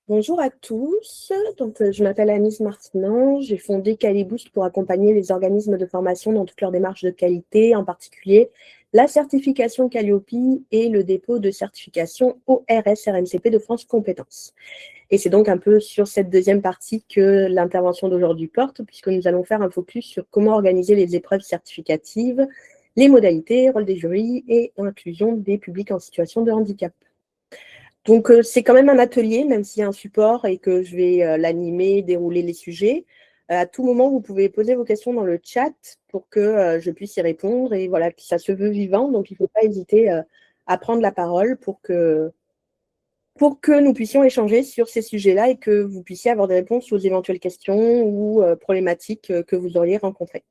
Bonjour à tous. Je m'appelle Anis Martinan. J'ai fondé Caliboost pour accompagner les organismes de formation dans toute leur démarche de qualité, en particulier la certification Calliope et le dépôt de certification ORS-RNCP de France Compétences. Et c'est donc un peu sur cette deuxième partie que l'intervention d'aujourd'hui porte, puisque nous allons faire un focus sur comment organiser les épreuves certificatives, les modalités, rôle des jurys et inclusion des publics en situation de handicap. Donc, c'est quand même un atelier, même s'il y a un support et que je vais l'animer, dérouler les sujets. À tout moment, vous pouvez poser vos questions dans le chat pour que je puisse y répondre. Et voilà, ça se veut vivant, donc il ne faut pas hésiter à prendre la parole pour que nous puissions échanger sur ces sujets-là et que vous puissiez avoir des réponses aux éventuelles questions ou problématiques que vous auriez rencontrées.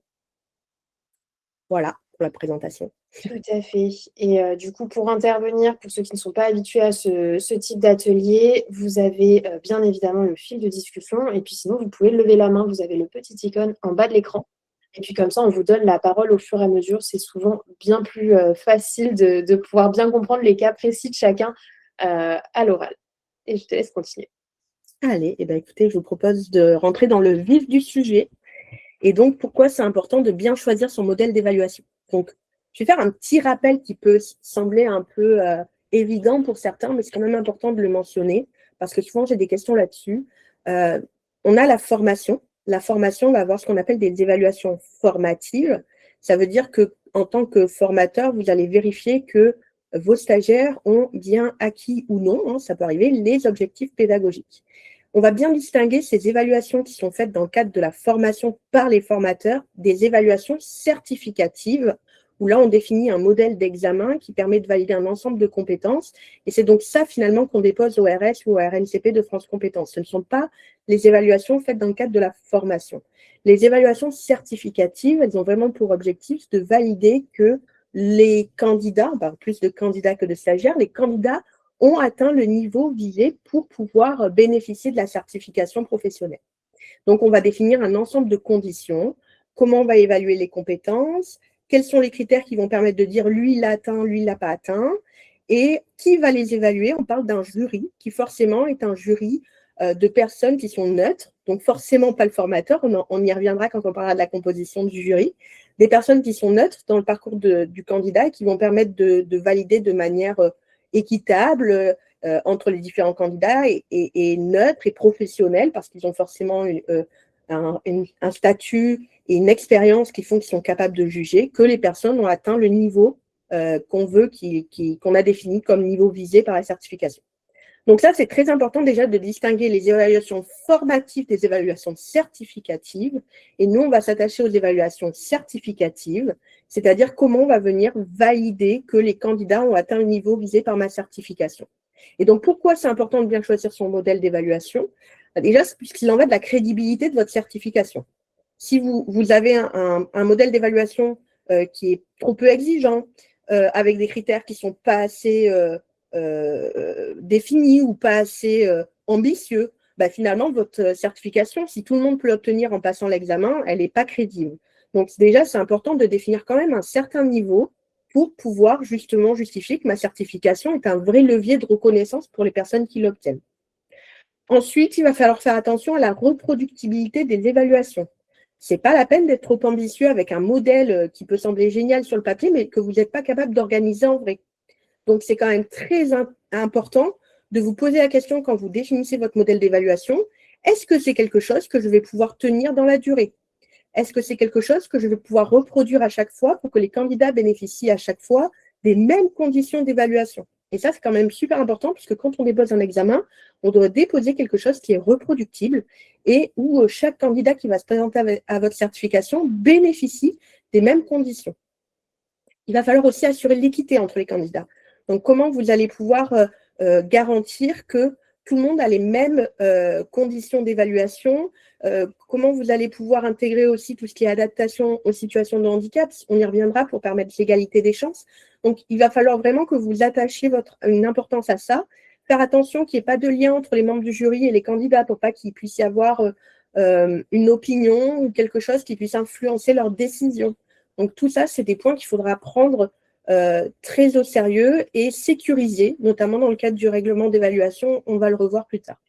Voilà pour la présentation. Tout à fait. Et du coup, pour intervenir, pour ceux qui ne sont pas habitués à ce type d'atelier, vous avez bien évidemment le fil de discussion. Et puis sinon, vous pouvez lever la main. Vous avez le petit icône en bas de l'écran. Et puis comme ça, on vous donne la parole au fur et à mesure. C'est souvent bien plus facile de pouvoir bien comprendre les cas précis de chacun à l'oral. Et je te laisse continuer. Allez, eh bien, écoutez, je vous propose de rentrer dans le vif du sujet. Et donc, pourquoi c'est important de bien choisir son modèle d'évaluation. Donc, je vais faire un petit rappel qui peut sembler un peu évident pour certains, mais c'est quand même important de le mentionner, parce que souvent, j'ai des questions là-dessus. On a la formation. La formation va avoir ce qu'on appelle des évaluations formatives. Ça veut dire qu'en tant que formateur, vous allez vérifier que vos stagiaires ont bien acquis ou non, hein, ça peut arriver, les objectifs pédagogiques. On va bien distinguer ces évaluations qui sont faites dans le cadre de la formation par les formateurs des évaluations certificatives, où là, on définit un modèle d'examen qui permet de valider un ensemble de compétences. Et c'est donc ça, finalement, qu'on dépose au RS ou au RNCP de France Compétences. Ce ne sont pas les évaluations faites dans le cadre de la formation. Les évaluations certificatives, elles ont vraiment pour objectif de valider que les candidats, on parle plus de candidats que de stagiaires, les candidats ont atteint le niveau visé pour pouvoir bénéficier de la certification professionnelle. Donc, on va définir un ensemble de conditions, comment on va évaluer les compétences, quels sont les critères qui vont permettre de dire lui, il l'a atteint, lui, il ne l'a pas atteint, et qui va les évaluer. On parle d'un jury qui forcément est un jury de personnes qui sont neutres, donc forcément pas le formateur, on y reviendra quand on parlera de la composition du jury, des personnes qui sont neutres dans le parcours du candidat et qui vont permettre de valider de manière équitable entre les différents candidats et neutres et professionnels parce qu'ils ont forcément un statut et une expérience qui font qu'ils sont capables de juger que les personnes ont atteint le niveau qu'on veut, qu'on a défini comme niveau visé par la certification. Donc ça, c'est très important déjà de distinguer les évaluations formatives des évaluations certificatives. Et nous, on va s'attacher aux évaluations certificatives, c'est-à-dire comment on va venir valider que les candidats ont atteint le niveau visé par ma certification. Et donc, pourquoi c'est important de bien choisir son modèle d'évaluation? Déjà, puisqu'il en va de la crédibilité de votre certification. Si vous avez un modèle d'évaluation qui est trop peu exigeant, avec des critères qui ne sont pas assez définis ou pas assez ambitieux, bah, finalement, votre certification, si tout le monde peut l'obtenir en passant l'examen, elle n'est pas crédible. Donc, déjà, c'est important de définir quand même un certain niveau pour pouvoir justement justifier que ma certification est un vrai levier de reconnaissance pour les personnes qui l'obtiennent. Ensuite, il va falloir faire attention à la reproductibilité des évaluations. Ce n'est pas la peine d'être trop ambitieux avec un modèle qui peut sembler génial sur le papier, mais que vous n'êtes pas capable d'organiser en vrai. Donc, c'est quand même très important de vous poser la question quand vous définissez votre modèle d'évaluation, est-ce que c'est quelque chose que je vais pouvoir tenir dans la durée? Est-ce que c'est quelque chose que je vais pouvoir reproduire à chaque fois pour que les candidats bénéficient à chaque fois des mêmes conditions d'évaluation? Et ça, c'est quand même super important puisque quand on dépose un examen, on doit déposer quelque chose qui est reproductible et où chaque candidat qui va se présenter à votre certification bénéficie des mêmes conditions. Il va falloir aussi assurer l'équité entre les candidats. Donc, comment vous allez pouvoir garantir que tout le monde a les mêmes conditions d'évaluation, comment vous allez pouvoir intégrer aussi tout ce qui est adaptation aux situations de handicap, on y reviendra pour permettre l'égalité des chances. Donc, il va falloir vraiment que vous attachiez une importance à ça, faire attention qu'il n'y ait pas de lien entre les membres du jury et les candidats pour pas qu'il puisse y avoir une opinion ou quelque chose qui puisse influencer leur décision. Donc, tout ça, c'est des points qu'il faudra prendre très au sérieux et sécuriser, notamment dans le cadre du règlement d'évaluation. On va le revoir plus tard.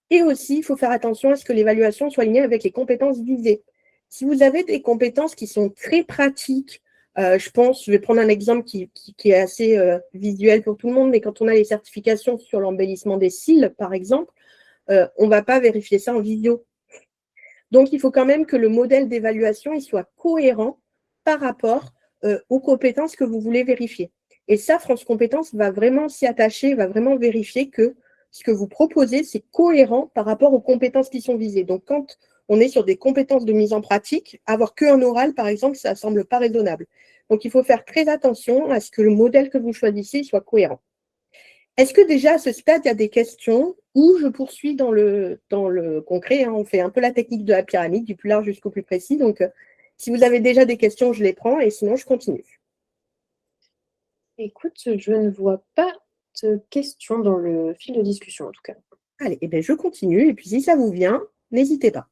Et aussi, il faut faire attention à ce que l'évaluation soit alignée avec les compétences visées. Si vous avez des compétences qui sont très pratiques, je vais prendre un exemple qui est assez visuel pour tout le monde, mais quand on a les certifications sur l'embellissement des cils, par exemple, on ne va pas vérifier ça en vidéo. Donc, il faut quand même que le modèle d'évaluation il soit cohérent par rapport aux compétences que vous voulez vérifier. Et ça, France Compétences va vraiment s'y attacher, va vraiment vérifier que ce que vous proposez, c'est cohérent par rapport aux compétences qui sont visées. Donc, quand on est sur des compétences de mise en pratique, avoir qu'un oral, par exemple, ça ne semble pas raisonnable. Donc, il faut faire très attention à ce que le modèle que vous choisissez soit cohérent. Est-ce que déjà à ce stade, il y a des questions ou je poursuis dans le concret, hein, on fait un peu la technique de la pyramide, du plus large jusqu'au plus précis. Donc, si vous avez déjà des questions, je les prends et sinon, je continue. Écoute, je ne vois pas de questions dans le fil de discussion, en tout cas. Allez, eh bien, je continue. Et puis, si ça vous vient, n'hésitez pas.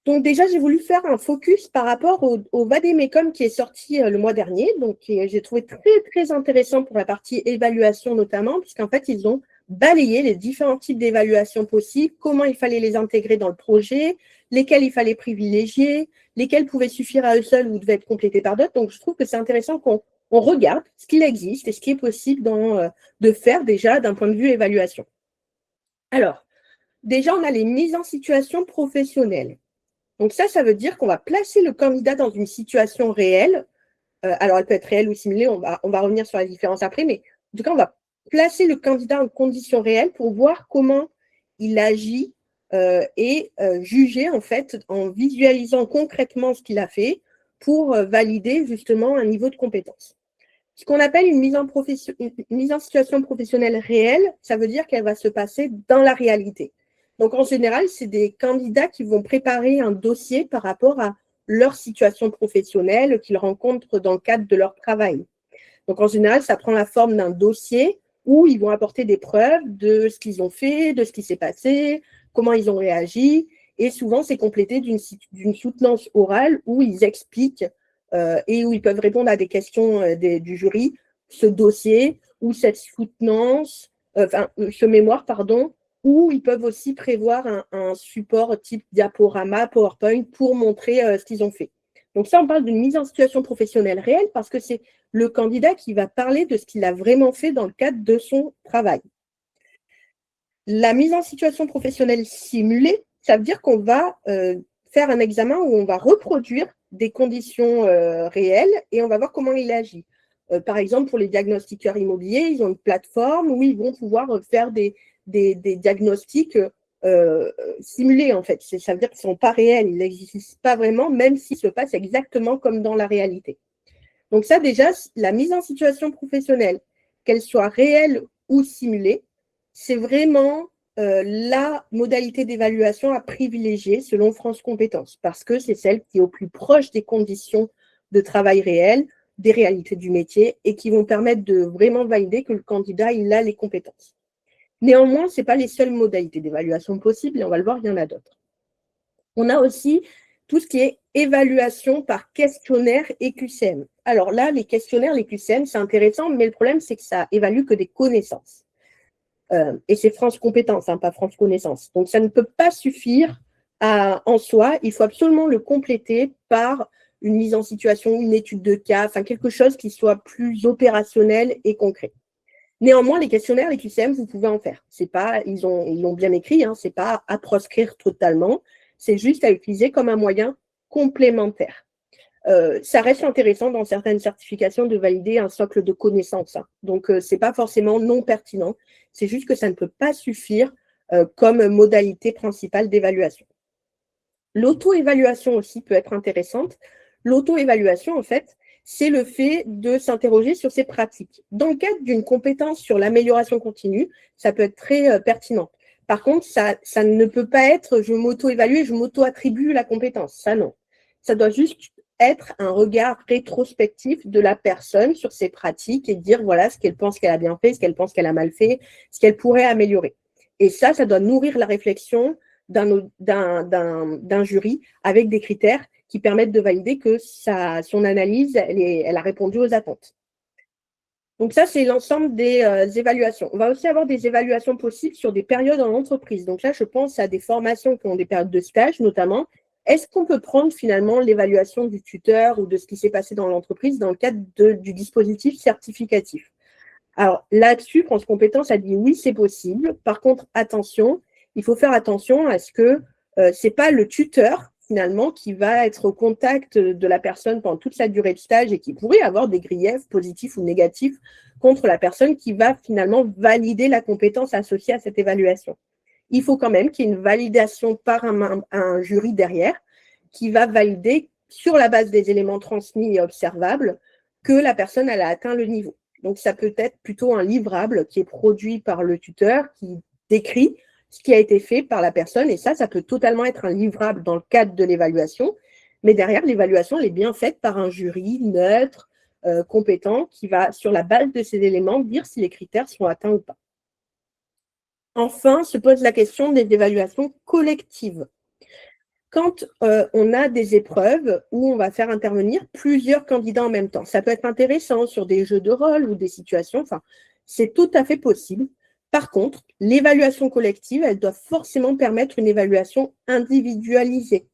Donc, déjà, j'ai voulu faire un focus par rapport au Vademecum qui est sorti le mois dernier. Donc, j'ai trouvé très, très intéressant pour la partie évaluation notamment, puisqu'en fait, ils ont balayé les différents types d'évaluation possibles, comment il fallait les intégrer dans le projet, lesquels il fallait privilégier, lesquels pouvaient suffire à eux seuls ou devaient être complétés par d'autres. Donc, je trouve que c'est intéressant qu'on regarde ce qu'il existe et ce qui est possible de faire déjà d'un point de vue évaluation. Alors, déjà, on a les mises en situation professionnelle. Donc ça veut dire qu'on va placer le candidat dans une situation réelle. Alors, elle peut être réelle ou simulée, on va revenir sur la différence après, mais en tout cas, on va placer le candidat en conditions réelles pour voir comment il agit et juger, en fait, en visualisant concrètement ce qu'il a fait pour valider justement un niveau de compétence. Ce qu'on appelle une mise en situation professionnelle réelle, ça veut dire qu'elle va se passer dans la réalité. Donc, en général, c'est des candidats qui vont préparer un dossier par rapport à leur situation professionnelle qu'ils rencontrent dans le cadre de leur travail. Donc, en général, ça prend la forme d'un dossier où ils vont apporter des preuves de ce qu'ils ont fait, de ce qui s'est passé, comment ils ont réagi. Et souvent, c'est complété d'une soutenance orale où ils expliquent et où ils peuvent répondre à des questions du jury, ce dossier ou cette soutenance, ce mémoire, pardon, ou ils peuvent aussi prévoir un support type diaporama, PowerPoint pour montrer ce qu'ils ont fait. Donc ça, on parle d'une mise en situation professionnelle réelle parce que c'est le candidat qui va parler de ce qu'il a vraiment fait dans le cadre de son travail. La mise en situation professionnelle simulée, ça veut dire qu'on va faire un examen où on va reproduire des conditions réelles et on va voir comment il agit. Par exemple, pour les diagnostiqueurs immobiliers, ils ont une plateforme où ils vont pouvoir faire des diagnostics simulés, en fait. Ça veut dire qu'ils ne sont pas réels, ils n'existent pas vraiment, même s'ils se passent exactement comme dans la réalité. Donc ça, déjà, la mise en situation professionnelle, qu'elle soit réelle ou simulée, c'est vraiment la modalité d'évaluation à privilégier selon France Compétences, parce que c'est celle qui est au plus proche des conditions de travail réelles, des réalités du métier, et qui vont permettre de vraiment valider que le candidat, il a les compétences. Néanmoins, ce n'est pas les seules modalités d'évaluation possibles, et on va le voir, il y en a d'autres. On a aussi tout ce qui est évaluation par questionnaire et QCM. Alors là, les questionnaires, les QCM, c'est intéressant, mais le problème, c'est que ça évalue que des connaissances. Et c'est France Compétences, hein, pas France Connaissances. Donc, ça ne peut pas suffire en soi. Il faut absolument le compléter par une mise en situation, une étude de cas, enfin quelque chose qui soit plus opérationnel et concret. Néanmoins, les questionnaires, les QCM, vous pouvez en faire. C'est pas, ils l'ont bien écrit, hein, c'est pas à proscrire totalement, c'est juste à utiliser comme un moyen complémentaire. Ça reste intéressant dans certaines certifications de valider un socle de connaissances. Hein. Donc, ce n'est pas forcément non pertinent. C'est juste que ça ne peut pas suffire comme modalité principale d'évaluation. L'auto-évaluation aussi peut être intéressante. L'auto-évaluation, en fait, c'est le fait de s'interroger sur ses pratiques. Dans le cadre d'une compétence sur l'amélioration continue, ça peut être très pertinent. Par contre, ça ne peut pas être je m'auto-évalue et je m'auto-attribue la compétence. Ça, non. Ça doit juste être un regard rétrospectif de la personne sur ses pratiques et dire voilà ce qu'elle pense qu'elle a bien fait, ce qu'elle pense qu'elle a mal fait, ce qu'elle pourrait améliorer. Et ça doit nourrir la réflexion d'un jury avec des critères qui permettent de valider que son analyse, elle a répondu aux attentes. Donc ça, c'est l'ensemble des évaluations. On va aussi avoir des évaluations possibles sur des périodes en entreprise. Donc là, je pense à des formations qui ont des périodes de stage notamment. Est-ce qu'on peut prendre finalement l'évaluation du tuteur ou de ce qui s'est passé dans l'entreprise dans le cadre du dispositif certificatif? Alors là-dessus, France Compétences a dit oui, c'est possible. Par contre, attention, il faut faire attention à ce que ce n'est pas le tuteur finalement qui va être au contact de la personne pendant toute sa durée de stage et qui pourrait avoir des griefs positifs ou négatifs contre la personne qui va finalement valider la compétence associée à cette évaluation. Il faut quand même qu'il y ait une validation par un jury derrière qui va valider sur la base des éléments transmis et observables que la personne elle a atteint le niveau. Donc, ça peut être plutôt un livrable qui est produit par le tuteur, qui décrit ce qui a été fait par la personne. Et ça peut totalement être un livrable dans le cadre de l'évaluation. Mais derrière, l'évaluation, elle est bien faite par un jury neutre, compétent, qui va, sur la base de ces éléments, dire si les critères sont atteints ou pas. Enfin, se pose la question des évaluations collectives. Quand on a des épreuves où on va faire intervenir plusieurs candidats en même temps, ça peut être intéressant sur des jeux de rôle ou des situations, enfin, c'est tout à fait possible. Par contre, l'évaluation collective, elle doit forcément permettre une évaluation individualisée.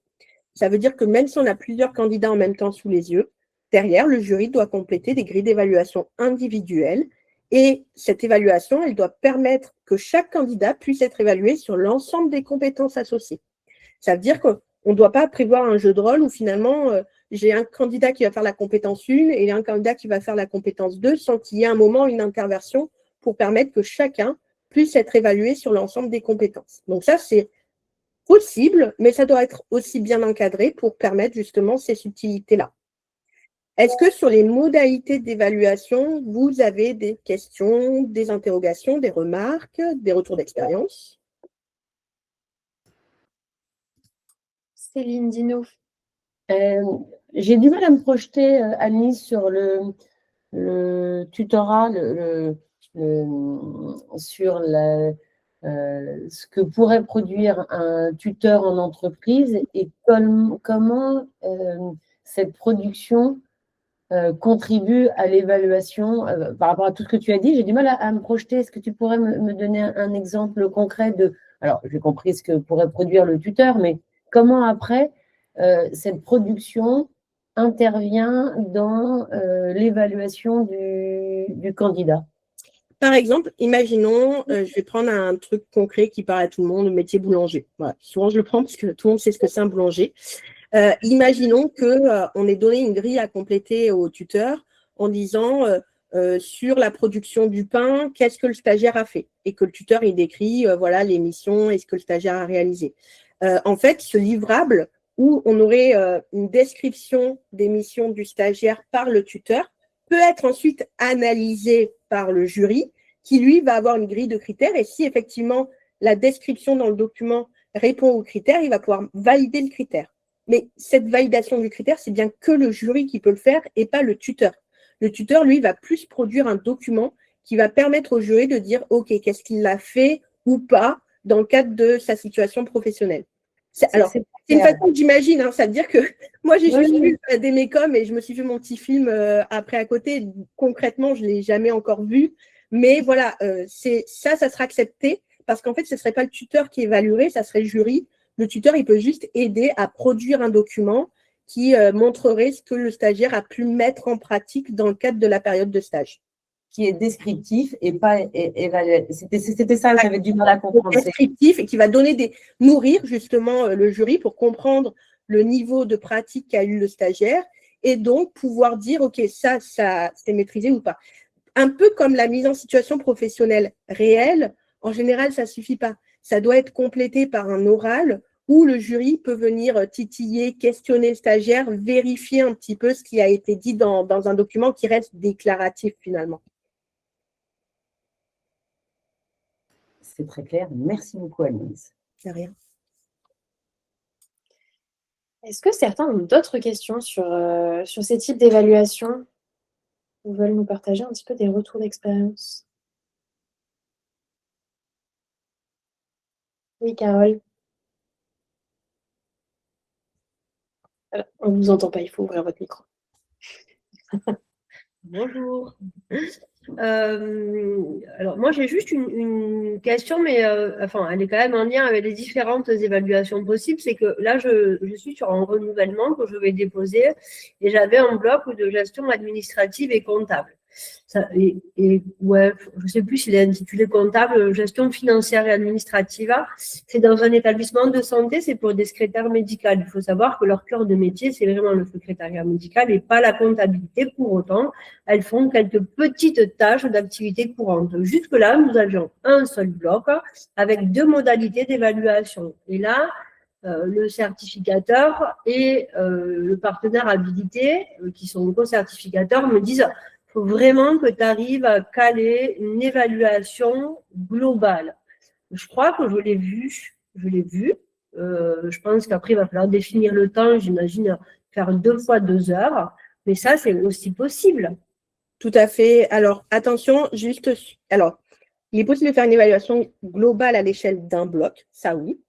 Ça veut dire que même si on a plusieurs candidats en même temps sous les yeux, derrière, le jury doit compléter des grilles d'évaluation individuelles et cette évaluation, elle doit permettre que chaque candidat puisse être évalué sur l'ensemble des compétences associées. Ça veut dire qu'on ne doit pas prévoir un jeu de rôle où finalement, j'ai un candidat qui va faire la compétence 1 et un candidat qui va faire la compétence 2 sans qu'il y ait un moment, une interversion pour permettre que chacun puisse être évalué sur l'ensemble des compétences. Donc ça, c'est possible, mais ça doit être aussi bien encadré pour permettre justement ces subtilités-là. Est-ce que sur les modalités d'évaluation, vous avez des questions, des interrogations, des remarques, des retours d'expérience? Céline Dino. J'ai du mal à me projeter, Annelise, sur le tutorat, sur ce que pourrait produire un tuteur en entreprise et comment cette production contribue à l'évaluation par rapport à tout ce que tu as dit. J'ai du mal à me projeter. Est-ce que tu pourrais me donner un exemple concret de… Alors, j'ai compris ce que pourrait produire le tuteur, mais comment après cette production intervient dans l'évaluation du candidat? Par exemple, imaginons, je vais prendre un truc concret qui parle à tout le monde, le métier boulanger. Voilà. Souvent, je le prends parce que tout le monde sait ce que c'est un boulanger. Imaginons qu'on ait donné une grille à compléter au tuteur en disant sur la production du pain, qu'est-ce que le stagiaire a fait? Et que le tuteur, il décrit voilà, les missions et ce que le stagiaire a réalisé. En fait, ce livrable où on aurait une description des missions du stagiaire par le tuteur peut être ensuite analysé par le jury qui, lui, va avoir une grille de critères. Et si effectivement la description dans le document répond aux critères, il va pouvoir valider le critère. Mais cette validation du critère, c'est bien que le jury qui peut le faire et pas le tuteur. Le tuteur, lui, va plus produire un document qui va permettre au jury de dire « Ok, qu'est-ce qu'il a fait ou pas dans le cadre de sa situation professionnelle ?» Alors, c'est une façon que j'imagine, hein, ça veut dire que moi, j'ai juste vu des mécoms et je me suis fait mon petit film après à côté. Concrètement, je ne l'ai jamais encore vu. Mais voilà, ça sera accepté parce qu'en fait, ce ne serait pas le tuteur qui évaluerait, ça serait le jury. Le tuteur, il peut juste aider à produire un document qui montrerait ce que le stagiaire a pu mettre en pratique dans le cadre de la période de stage. Qui est descriptif et pas évalué. C'était ça, j'avais du mal à comprendre. Descriptif et qui va nourrir justement le jury pour comprendre le niveau de pratique qu'a eu le stagiaire et donc pouvoir dire, OK, ça c'est maîtrisé ou pas. Un peu comme la mise en situation professionnelle réelle, en général, ça ne suffit pas. Ça doit être complété par un oral où le jury peut venir titiller, questionner le stagiaire, vérifier un petit peu ce qui a été dit dans un document qui reste déclaratif finalement. C'est très clair. Merci beaucoup, Annelise. C'est rien. Est-ce que certains ont d'autres questions sur ces types d'évaluation ou veulent nous partager un petit peu des retours d'expérience? Oui, Carole. On ne vous entend pas, il faut ouvrir votre micro. Bonjour. Alors, moi, j'ai juste une question, mais enfin, elle est quand même en lien avec les différentes évaluations possibles. C'est que là, je suis sur un renouvellement que je vais déposer et j'avais un bloc de gestion administrative et comptable. Ouais, je ne sais plus s'il est intitulé comptable, gestion financière et administrative. C'est dans un établissement de santé, c'est pour des secrétaires médicaux. Il faut savoir que leur cœur de métier, c'est vraiment le secrétariat médical et pas la comptabilité. Pour autant, elles font quelques petites tâches d'activité courante. Jusque-là, nous avions un seul bloc avec 2 modalités d'évaluation. Et là, le certificateur et le partenaire habilité, qui sont co-certificateurs, me disent il faut vraiment que tu arrives à caler une évaluation globale. Je crois que je l'ai vu. Je pense qu'après, il va falloir définir le temps, j'imagine, faire 2 fois 2 heures. Mais ça, c'est aussi possible. Tout à fait. Alors, attention, alors, il est possible de faire une évaluation globale à l'échelle d'un bloc, ça oui.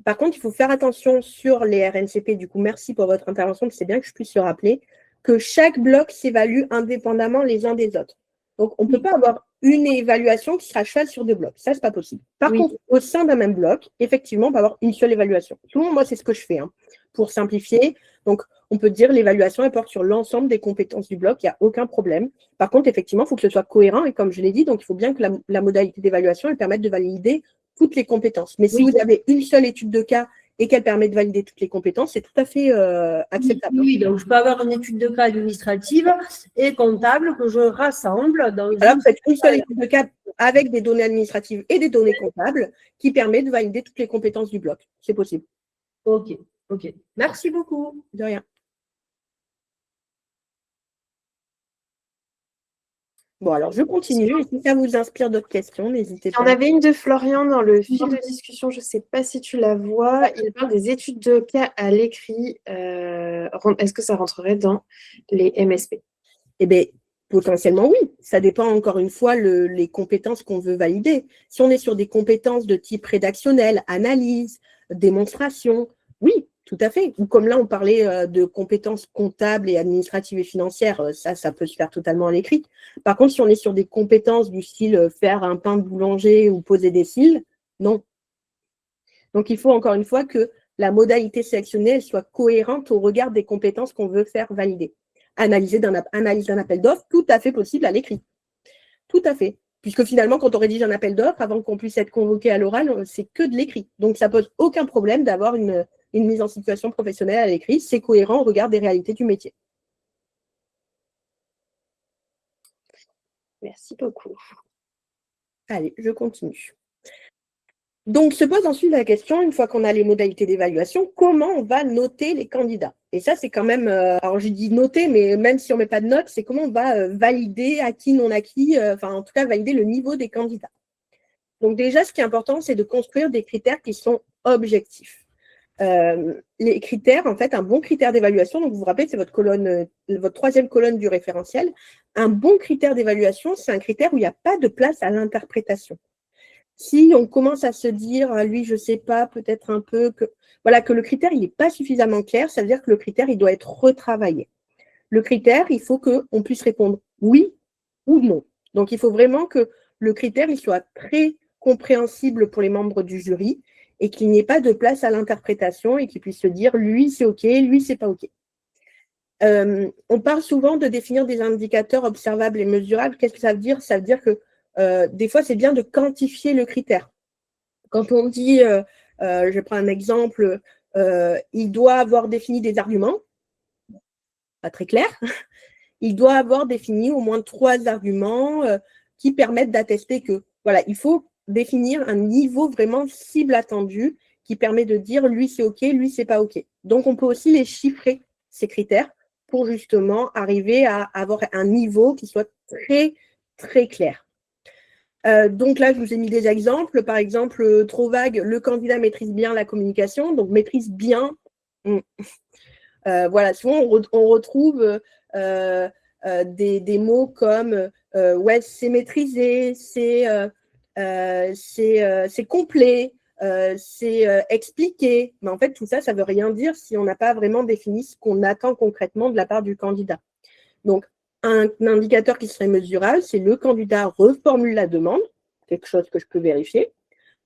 Par contre, il faut faire attention sur les RNCP. Du coup, merci pour votre intervention, c'est bien que je puisse le rappeler, que chaque bloc s'évalue indépendamment les uns des autres. Donc, on ne peut pas avoir une évaluation qui sera à cheval sur 2 blocs. Ça, ce n'est pas possible. Par contre, au sein d'un même bloc, effectivement, on peut avoir une seule évaluation. Souvent, moi, c'est ce que je fais pour simplifier. Donc, on peut dire l'évaluation, elle porte sur l'ensemble des compétences du bloc, il n'y a aucun problème. Par contre, effectivement, il faut que ce soit cohérent. Et comme je l'ai dit, donc il faut bien que la modalité d'évaluation, elle permette de valider toutes les compétences. Mais si vous avez une seule étude de cas et qu'elle permet de valider toutes les compétences, c'est tout à fait acceptable. Oui, donc je peux avoir une étude de cas administrative et comptable que je rassemble dans une seule étude de cas avec des données administratives et des données comptables qui permet de valider toutes les compétences du bloc. C'est possible. Ok. Merci beaucoup. De rien. Bon, alors je continue. Et si ça vous inspire d'autres questions, n'hésitez pas. Il y en avait une de Florian dans le fil de discussion, je ne sais pas si tu la vois. Il parle des études de cas à l'écrit. Est-ce que ça rentrerait dans les MSP? Eh bien, potentiellement oui. Ça dépend encore une fois les compétences qu'on veut valider. Si on est sur des compétences de type rédactionnel, analyse, démonstration, oui, tout à fait. Ou comme là, on parlait de compétences comptables et administratives et financières, ça peut se faire totalement à l'écrit. Par contre, si on est sur des compétences du style faire un pain de boulanger ou poser des cils, non. Donc, il faut encore une fois que la modalité sélectionnée elle soit cohérente au regard des compétences qu'on veut faire valider. Analyse d'un appel d'offres, tout à fait possible à l'écrit. Tout à fait. Puisque finalement, quand on rédige un appel d'offres, avant qu'on puisse être convoqué à l'oral, c'est que de l'écrit. Donc, ça pose aucun problème d'avoir une mise en situation professionnelle à l'écrit. C'est cohérent au regard des réalités du métier. Merci beaucoup. Allez, je continue. Donc, se pose ensuite la question, une fois qu'on a les modalités d'évaluation, comment on va noter les candidats? Et ça, c'est quand même, alors j'ai dit noter, mais même si on ne met pas de notes, c'est comment on va valider acquis, non acquis, enfin en tout cas valider le niveau des candidats. Donc déjà, ce qui est important, c'est de construire des critères qui sont objectifs. Les critères, en fait, un bon critère d'évaluation, donc vous vous rappelez, c'est votre troisième colonne du référentiel. Un bon critère d'évaluation, c'est un critère où il n'y a pas de place à l'interprétation. Si on commence à se dire, lui, je ne sais pas, peut-être un peu, que le critère, il n'est pas suffisamment clair, ça veut dire que le critère, il doit être retravaillé. Le critère, il faut qu'on puisse répondre oui ou non. Donc, il faut vraiment que le critère, il soit très compréhensible pour les membres du jury et qu'il n'y ait pas de place à l'interprétation et qu'ils puissent se dire, lui, c'est OK, lui, c'est pas OK. On parle souvent de définir des indicateurs observables et mesurables. Qu'est-ce que ça veut dire? Ça veut dire que des fois, c'est bien de quantifier le critère. Quand on dit, je prends un exemple, il doit avoir défini des arguments, pas très clair, il doit avoir défini au moins 3 arguments qui permettent d'attester que, voilà, il faut définir un niveau vraiment cible attendu qui permet de dire, lui, c'est OK, lui, c'est pas OK. Donc, on peut aussi les chiffrer, ces critères, pour justement arriver à avoir un niveau qui soit très, très clair. Donc là, je vous ai mis des exemples. Par exemple, trop vague, le candidat maîtrise bien la communication. Donc, maîtrise bien. Voilà, souvent, on retrouve des mots comme ouais, c'est maîtrisé, c'est complet, c'est expliqué. Mais en fait, tout ça, ça ne veut rien dire si on n'a pas vraiment défini ce qu'on attend concrètement de la part du candidat. Donc, Un indicateur qui serait mesurable, c'est le candidat reformule la demande, quelque chose que je peux vérifier,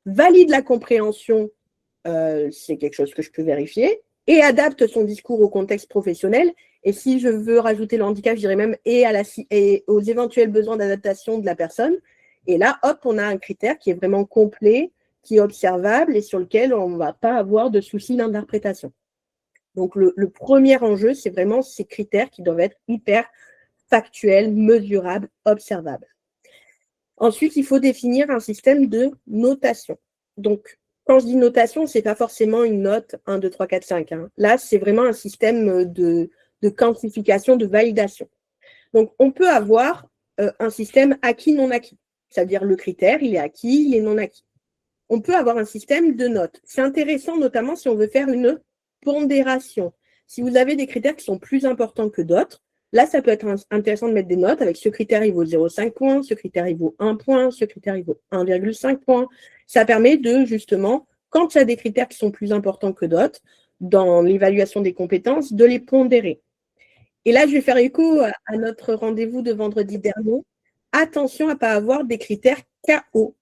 valide la compréhension, c'est quelque chose que je peux vérifier, et adapte son discours au contexte professionnel. Et si je veux rajouter le handicap, je dirais même et aux éventuels besoins d'adaptation de la personne. Et là, hop, on a un critère qui est vraiment complet, qui est observable et sur lequel on ne va pas avoir de soucis d'interprétation. Donc, le premier enjeu, c'est vraiment ces critères qui doivent être hyper factuels, mesurables, observables. Ensuite, il faut définir un système de notation. Donc, quand je dis notation, ce n'est pas forcément une note 1, 2, 3, 4, 5. Hein. Là, c'est vraiment un système de quantification, de validation. Donc, on peut avoir un système acquis, non acquis. C'est-à-dire le critère, il est acquis, il est non acquis. On peut avoir un système de notes. C'est intéressant, notamment si on veut faire une pondération. Si vous avez des critères qui sont plus importants que d'autres, là, ça peut être intéressant de mettre des notes avec ce critère, il vaut 0,5 points, ce critère, il vaut 1 point, ce critère, il vaut 1,5 points. Ça permet de, justement, quand il y a des critères qui sont plus importants que d'autres, dans l'évaluation des compétences, de les pondérer. Et là, je vais faire écho à notre rendez-vous de vendredi dernier. Attention à ne pas avoir des critères KO.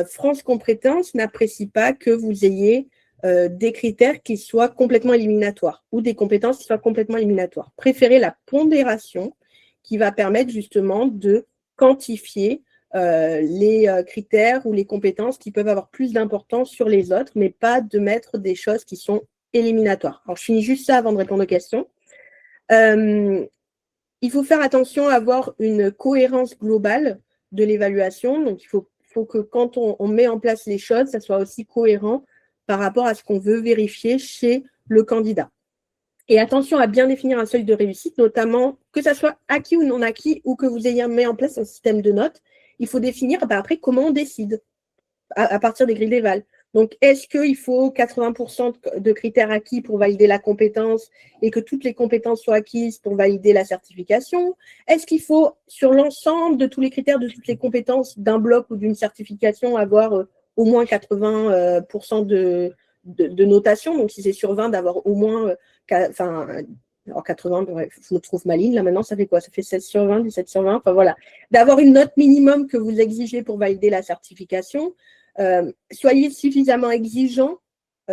France Compétences n'apprécie pas que vous ayez des critères qui soient complètement éliminatoires ou des compétences qui soient complètement éliminatoires. Préférez la pondération qui va permettre justement de quantifier les critères ou les compétences qui peuvent avoir plus d'importance sur les autres, mais pas de mettre des choses qui sont éliminatoires. Alors, je finis juste ça avant de répondre aux questions. Il faut faire attention à avoir une cohérence globale de l'évaluation. Donc, il faut que quand on met en place les choses, ça soit aussi cohérent par rapport à ce qu'on veut vérifier chez le candidat. Et attention à bien définir un seuil de réussite, notamment que ça soit acquis ou non acquis, ou que vous ayez mis en place un système de notes. Il faut définir après comment on décide à partir des grilles d'éval. Donc, est-ce qu'il faut 80% de critères acquis pour valider la compétence et que toutes les compétences soient acquises pour valider la certification? Est-ce qu'il faut, sur l'ensemble de tous les critères de toutes les compétences d'un bloc ou d'une certification, avoir au moins 80% de notation? Donc, si c'est sur 20, d'avoir au moins, alors 80, bref, je me trouve maligne, là maintenant, ça fait quoi? Ça fait 16 sur 20, 17 sur 20, enfin voilà. D'avoir une note minimum que vous exigez pour valider la certification. Soyez suffisamment exigeant.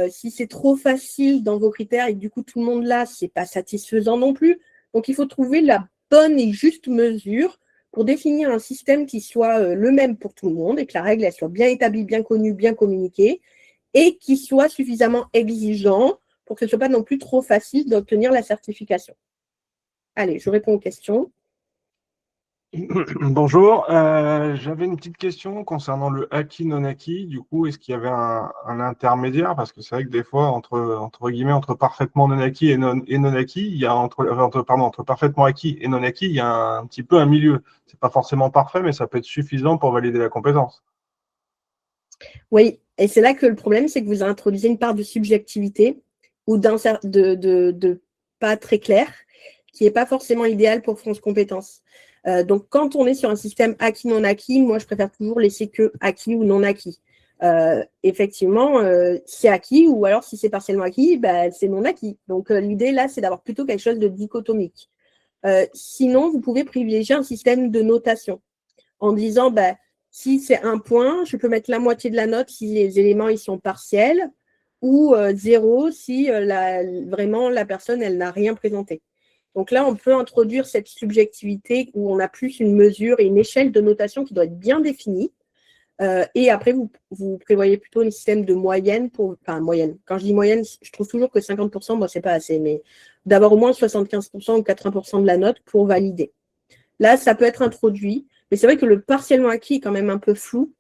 Si c'est trop facile dans vos critères et que du coup tout le monde l'a, ce n'est pas satisfaisant non plus. Donc il faut trouver la bonne et juste mesure pour définir un système qui soit le même pour tout le monde et que la règle elle soit bien établie, bien connue, bien communiquée et qui soit suffisamment exigeant pour que ce ne soit pas non plus trop facile d'obtenir la certification. Allez, je réponds aux questions. Bonjour, j'avais une petite question concernant le acquis non acquis. Du coup, est-ce qu'il y avait un intermédiaire? Parce que c'est vrai que des fois, entre guillemets, entre parfaitement non acquis et non acquis, il y a entre parfaitement acquis et non acquis, il y a un petit peu un milieu. C'est pas forcément parfait, mais ça peut être suffisant pour valider la compétence. Oui, et c'est là que le problème, c'est que vous introduisez une part de subjectivité ou de pas très clair, qui n'est pas forcément idéal pour France Compétences. Donc, quand on est sur un système acquis-non acquis, moi, je préfère toujours laisser que acquis ou non acquis. Effectivement, c'est acquis, ou alors si c'est partiellement acquis, bah, c'est non acquis. Donc, l'idée, là, c'est d'avoir plutôt quelque chose de dichotomique. Sinon, vous pouvez privilégier un système de notation en disant, bah, si c'est 1 point, je peux mettre la moitié de la note si les éléments ils sont partiels, ou 0 si vraiment la personne, elle n'a rien présenté. Donc là, on peut introduire cette subjectivité où on a plus une mesure et une échelle de notation qui doit être bien définie. Et après, vous prévoyez plutôt un système de moyenne moyenne. Quand je dis moyenne, je trouve toujours que 50%, moi, c'est pas assez, mais d'avoir au moins 75% ou 80% de la note pour valider. Là, ça peut être introduit, mais c'est vrai que le partiellement acquis est quand même un peu flou,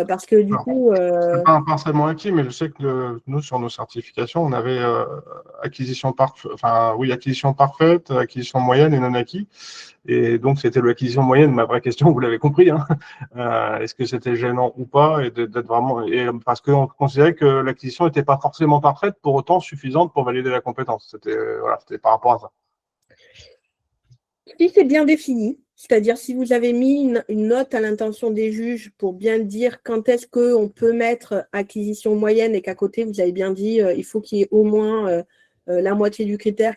parce que du coup… C'est pas partiellement acquis, mais je sais que nous, sur nos certifications, on avait acquisition parfaite, acquisition moyenne et non acquis. Et donc, c'était l'acquisition moyenne. Ma vraie question, vous l'avez compris, hein. Est-ce que c'était gênant ou pas, et d'être vraiment, parce qu'on considérait que l'acquisition n'était pas forcément parfaite, pour autant suffisante pour valider la compétence. C'était par rapport à ça. Si c'est bien défini, c'est-à-dire si vous avez mis une note à l'intention des juges pour bien dire quand est-ce qu'on peut mettre acquisition moyenne et qu'à côté, vous avez bien dit il faut qu'il y ait au moins la moitié du critère.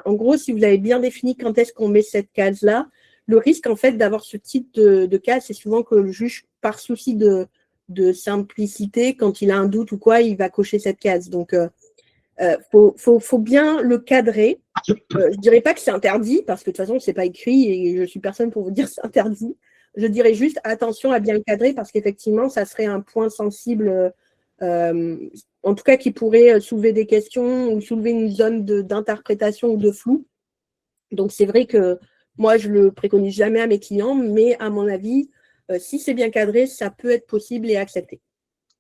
En gros, si vous avez bien défini quand est-ce qu'on met cette case-là, le risque, en fait, d'avoir ce type de cas, c'est souvent que le juge, par souci de simplicité, quand il a un doute ou quoi, il va cocher cette case. Donc, faut bien le cadrer. Je dirais pas que c'est interdit, parce que de toute façon, c'est pas écrit et je suis personne pour vous dire c'est interdit. Je dirais juste attention à bien le cadrer, parce qu'effectivement, ça serait un point sensible, en tout cas qui pourrait soulever des questions ou soulever une zone d'interprétation ou de flou. Donc, c'est vrai que moi, je le préconise jamais à mes clients, mais à mon avis, si c'est bien cadré, ça peut être possible et accepté.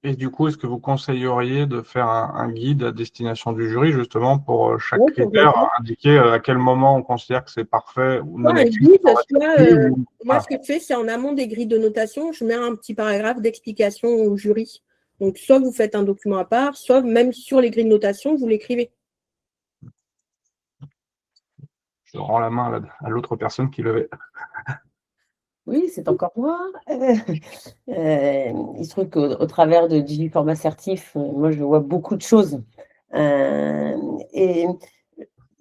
Et du coup, est-ce que vous conseilleriez de faire un guide à destination du jury, justement, pour chaque Oui, critère, complètement. indiquer à quel moment on considère que c'est parfait ou non Soit un acquis, guide, on va soit, dire oui ou- moi, voilà. ce que je fais, c'est en amont des grilles de notation, je mets un petit paragraphe d'explication au jury. Donc, soit vous faites un document à part, soit même sur les grilles de notation, vous l'écrivez. Je rends la main à l'autre personne qui levait. Oui, c'est encore moi. Il se trouve qu'au travers de Digiform Assertif, moi, je vois beaucoup de choses. Et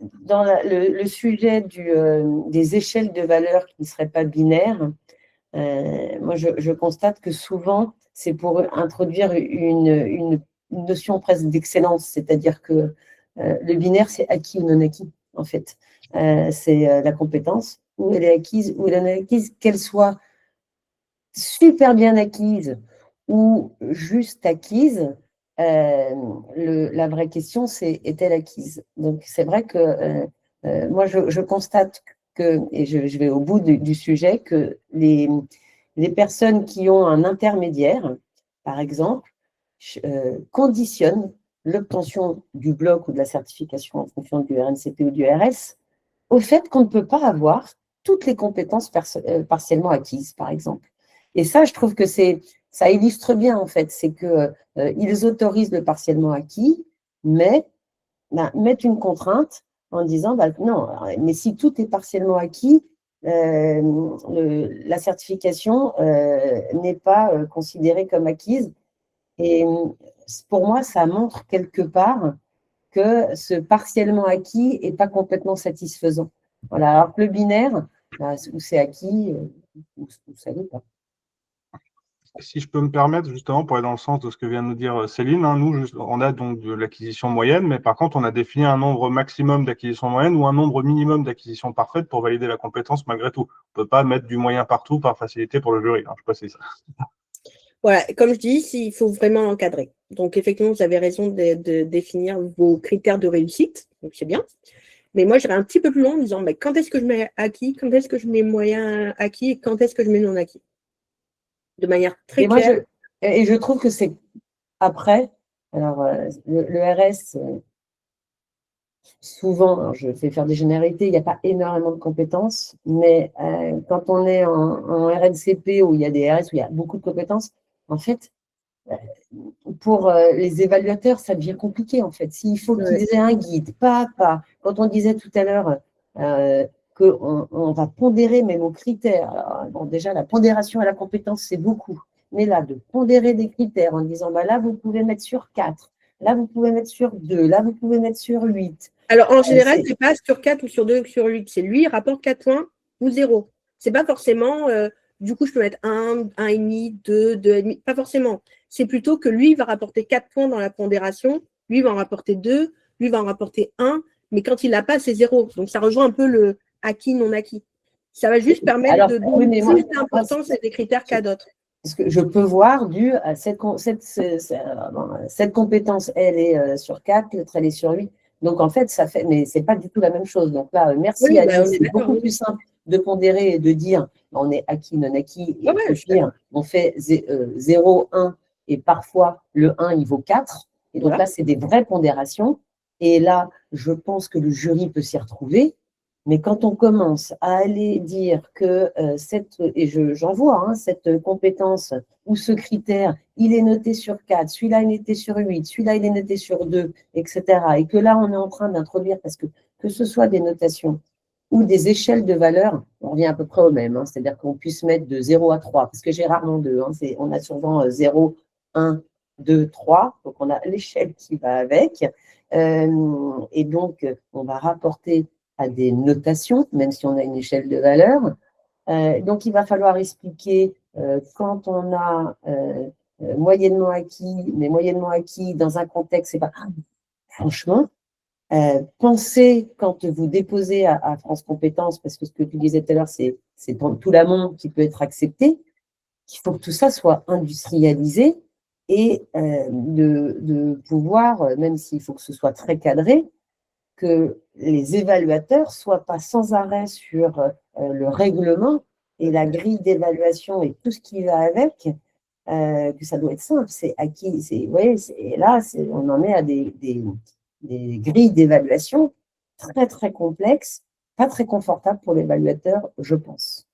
dans le sujet des échelles de valeurs qui ne seraient pas binaires, moi, je constate que souvent, c'est pour introduire une notion presque d'excellence, c'est-à-dire que le binaire, c'est acquis ou non acquis, en fait. C'est la compétence, où elle est acquise ou elle est non acquise, qu'elle soit super bien acquise ou juste acquise. La vraie question, c'est est-elle acquise? Donc, c'est vrai que moi, je constate que, et je vais au bout du sujet, que les personnes qui ont un intermédiaire, par exemple, conditionnent l'obtention du bloc ou de la certification en fonction du RNCP ou du RS au fait qu'on ne peut pas avoir toutes les compétences partiellement acquises, par exemple. Et ça, je trouve que ça illustre bien, en fait, c'est qu'ils autorisent le partiellement acquis, mais mettent une contrainte en disant, non, mais si tout est partiellement acquis, la certification n'est pas considérée comme acquise. Et pour moi, ça montre quelque part que ce partiellement acquis n'est pas complètement satisfaisant. Voilà, alors que le binaire, où c'est acquis, ou ça l'est pas. Si je peux me permettre, justement, pour aller dans le sens de ce que vient de nous dire Céline, hein, nous, on a donc de l'acquisition moyenne, mais par contre, on a défini un nombre maximum d'acquisition moyenne ou un nombre minimum d'acquisition parfaite pour valider la compétence malgré tout. On ne peut pas mettre du moyen partout par facilité pour le jury. Hein, je précise ça. Voilà, comme je dis, il faut vraiment encadrer. Donc, effectivement, vous avez raison de définir vos critères de réussite, donc c'est bien. Mais moi, j'irais un petit peu plus loin en disant, quand est-ce que je mets acquis, quand est-ce que je mets moyen acquis et quand est-ce que je mets non acquis? De manière très claire. Je trouve que c'est après, alors le RS, souvent, alors je fais faire des généralités, il n'y a pas énormément de compétences, mais quand on est en RNCP où il y a des RS où il y a beaucoup de compétences, en fait, pour les évaluateurs, ça devient compliqué en fait. S'il faut qu'ils aient un guide, pas à pas. Quand on disait tout à l'heure qu'on va pondérer même aux critères. Alors, bon, déjà, la pondération à la compétence, c'est beaucoup. Mais là, de pondérer des critères en disant, là, vous pouvez mettre sur 4, là, vous pouvez mettre sur 2, là, vous pouvez mettre sur 8. Alors, en général, ce n'est pas sur 4 ou sur 2 ou sur 8. C'est lui, il rapporte 4 points ou 0. Ce n'est pas forcément, du coup, je peux mettre 1, 1,5, 2, 2,5. Pas forcément. C'est plutôt que lui, il va rapporter 4 points dans la pondération. Lui, il va en rapporter 2. Lui, il va en rapporter 1. Mais quand il l'a pas, c'est 0. Donc, ça rejoint un peu le acquis, non acquis. Ça va juste permettre de donner plus d'importance à des critères qu'à d'autres. Parce que je peux voir cette compétence, elle est sur 4, l'autre, elle est sur 8. Donc, en fait, ça fait, mais ce n'est pas du tout la même chose. Donc là, merci Alice, c'est beaucoup plus simple de pondérer et de dire on est acquis, non acquis, et on fait 0, 1, et parfois le 1, il vaut 4. Et donc là, c'est des vraies pondérations. Et là, je pense que le jury peut s'y retrouver. Mais quand on commence à aller dire que j'en vois, cette compétence ou ce critère, il est noté sur 4, celui-là il est noté sur 8, celui-là il est noté sur 2, etc. Et que là on est en train d'introduire, parce que ce soit des notations ou des échelles de valeur, on revient à peu près au même, c'est-à-dire qu'on puisse mettre de 0 à 3, parce que j'ai rarement 2, on a souvent 0, 1, 2, 3, donc on a l'échelle qui va avec, et donc on va rapporter à des notations, même si on a une échelle de valeur, Donc, il va falloir expliquer quand on a moyennement acquis, mais moyennement acquis dans un contexte, c'est pas… Franchement, pensez quand vous déposez à France Compétences, parce que ce que tu disais tout à l'heure, c'est tout l'amont qui peut être accepté, qu'il faut que tout ça soit industrialisé et de pouvoir, même s'il faut que ce soit très cadré, que les évaluateurs ne soient pas sans arrêt sur le règlement et la grille d'évaluation et tout ce qui va avec, que ça doit être simple. C'est acquis. Vous voyez, là, on en est à des grilles d'évaluation très, très complexes, pas très confortables pour l'évaluateur, je pense.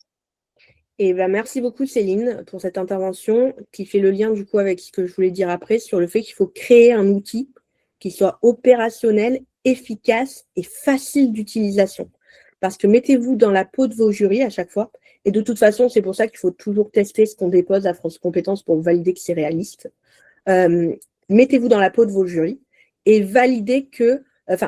Et ben, merci beaucoup Céline pour cette intervention qui fait le lien du coup avec ce que je voulais dire après sur le fait qu'il faut créer un outil qui soit opérationnel, efficace et facile d'utilisation. Parce que mettez-vous dans la peau de vos jurys à chaque fois. Et de toute façon, c'est pour ça qu'il faut toujours tester ce qu'on dépose à France Compétences pour valider que c'est réaliste. Mettez-vous dans la peau de vos jurys et validez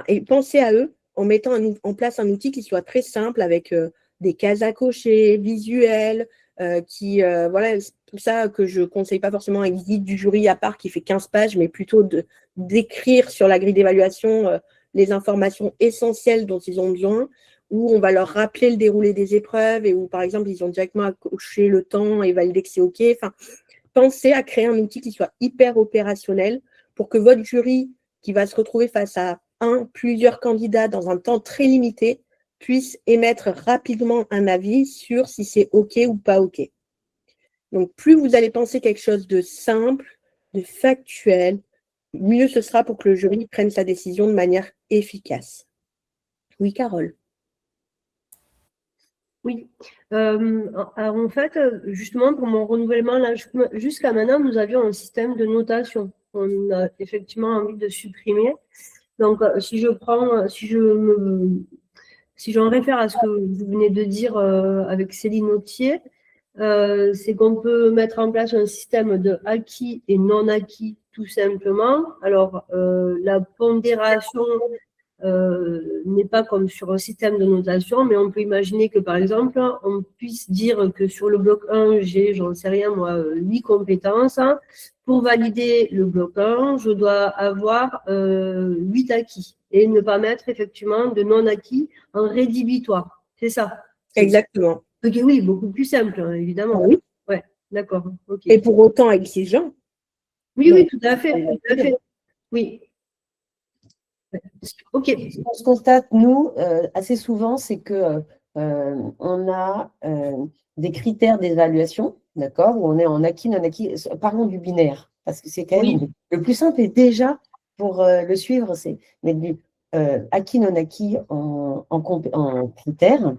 et pensez à eux en mettant en place un outil qui soit très simple avec des cases à cocher, visuels, voilà, c'est tout ça que je ne conseille pas forcément un guide du jury à part qui fait 15 pages, mais plutôt d'écrire sur la grille d'évaluation les informations essentielles dont ils ont besoin, où on va leur rappeler le déroulé des épreuves et où, par exemple, ils ont directement à cocher le temps et valider que c'est OK. Enfin, pensez à créer un outil qui soit hyper opérationnel pour que votre jury, qui va se retrouver face à plusieurs candidats dans un temps très limité, puisse émettre rapidement un avis sur si c'est OK ou pas OK. Donc, plus vous allez penser quelque chose de simple, de factuel, mieux ce sera pour que le jury prenne sa décision de manière efficace. Oui, Carole. Oui. Alors, en fait, justement, pour mon renouvellement, là, jusqu'à maintenant, nous avions un système de notation. On a effectivement envie de supprimer. Donc, si j'en réfère à ce que vous venez de dire avec Céline Autier, c'est qu'on peut mettre en place un système de acquis et non acquis, tout simplement. Alors, la pondération n'est pas comme sur un système de notation, mais on peut imaginer que, par exemple, on puisse dire que sur le bloc 1, j'ai, j'en sais rien moi, 8 compétences. Pour valider le bloc 1, je dois avoir 8 acquis et ne pas mettre effectivement de non-acquis en rédhibitoire. C'est ça. Exactement. Ok, oui, beaucoup plus simple, hein, évidemment. Oui. Ouais, d'accord. Okay. Et pour autant exigeant. Oui, oui, tout à fait. Tout à fait. Oui. Ok. Ce qu'on constate, nous, assez souvent, c'est que on a des critères d'évaluation, d'accord, où on est en acquis, non acquis. Parlons du binaire, parce que c'est quand même le plus simple. Et déjà, pour le suivre, c'est mettre du acquis, non acquis en critères.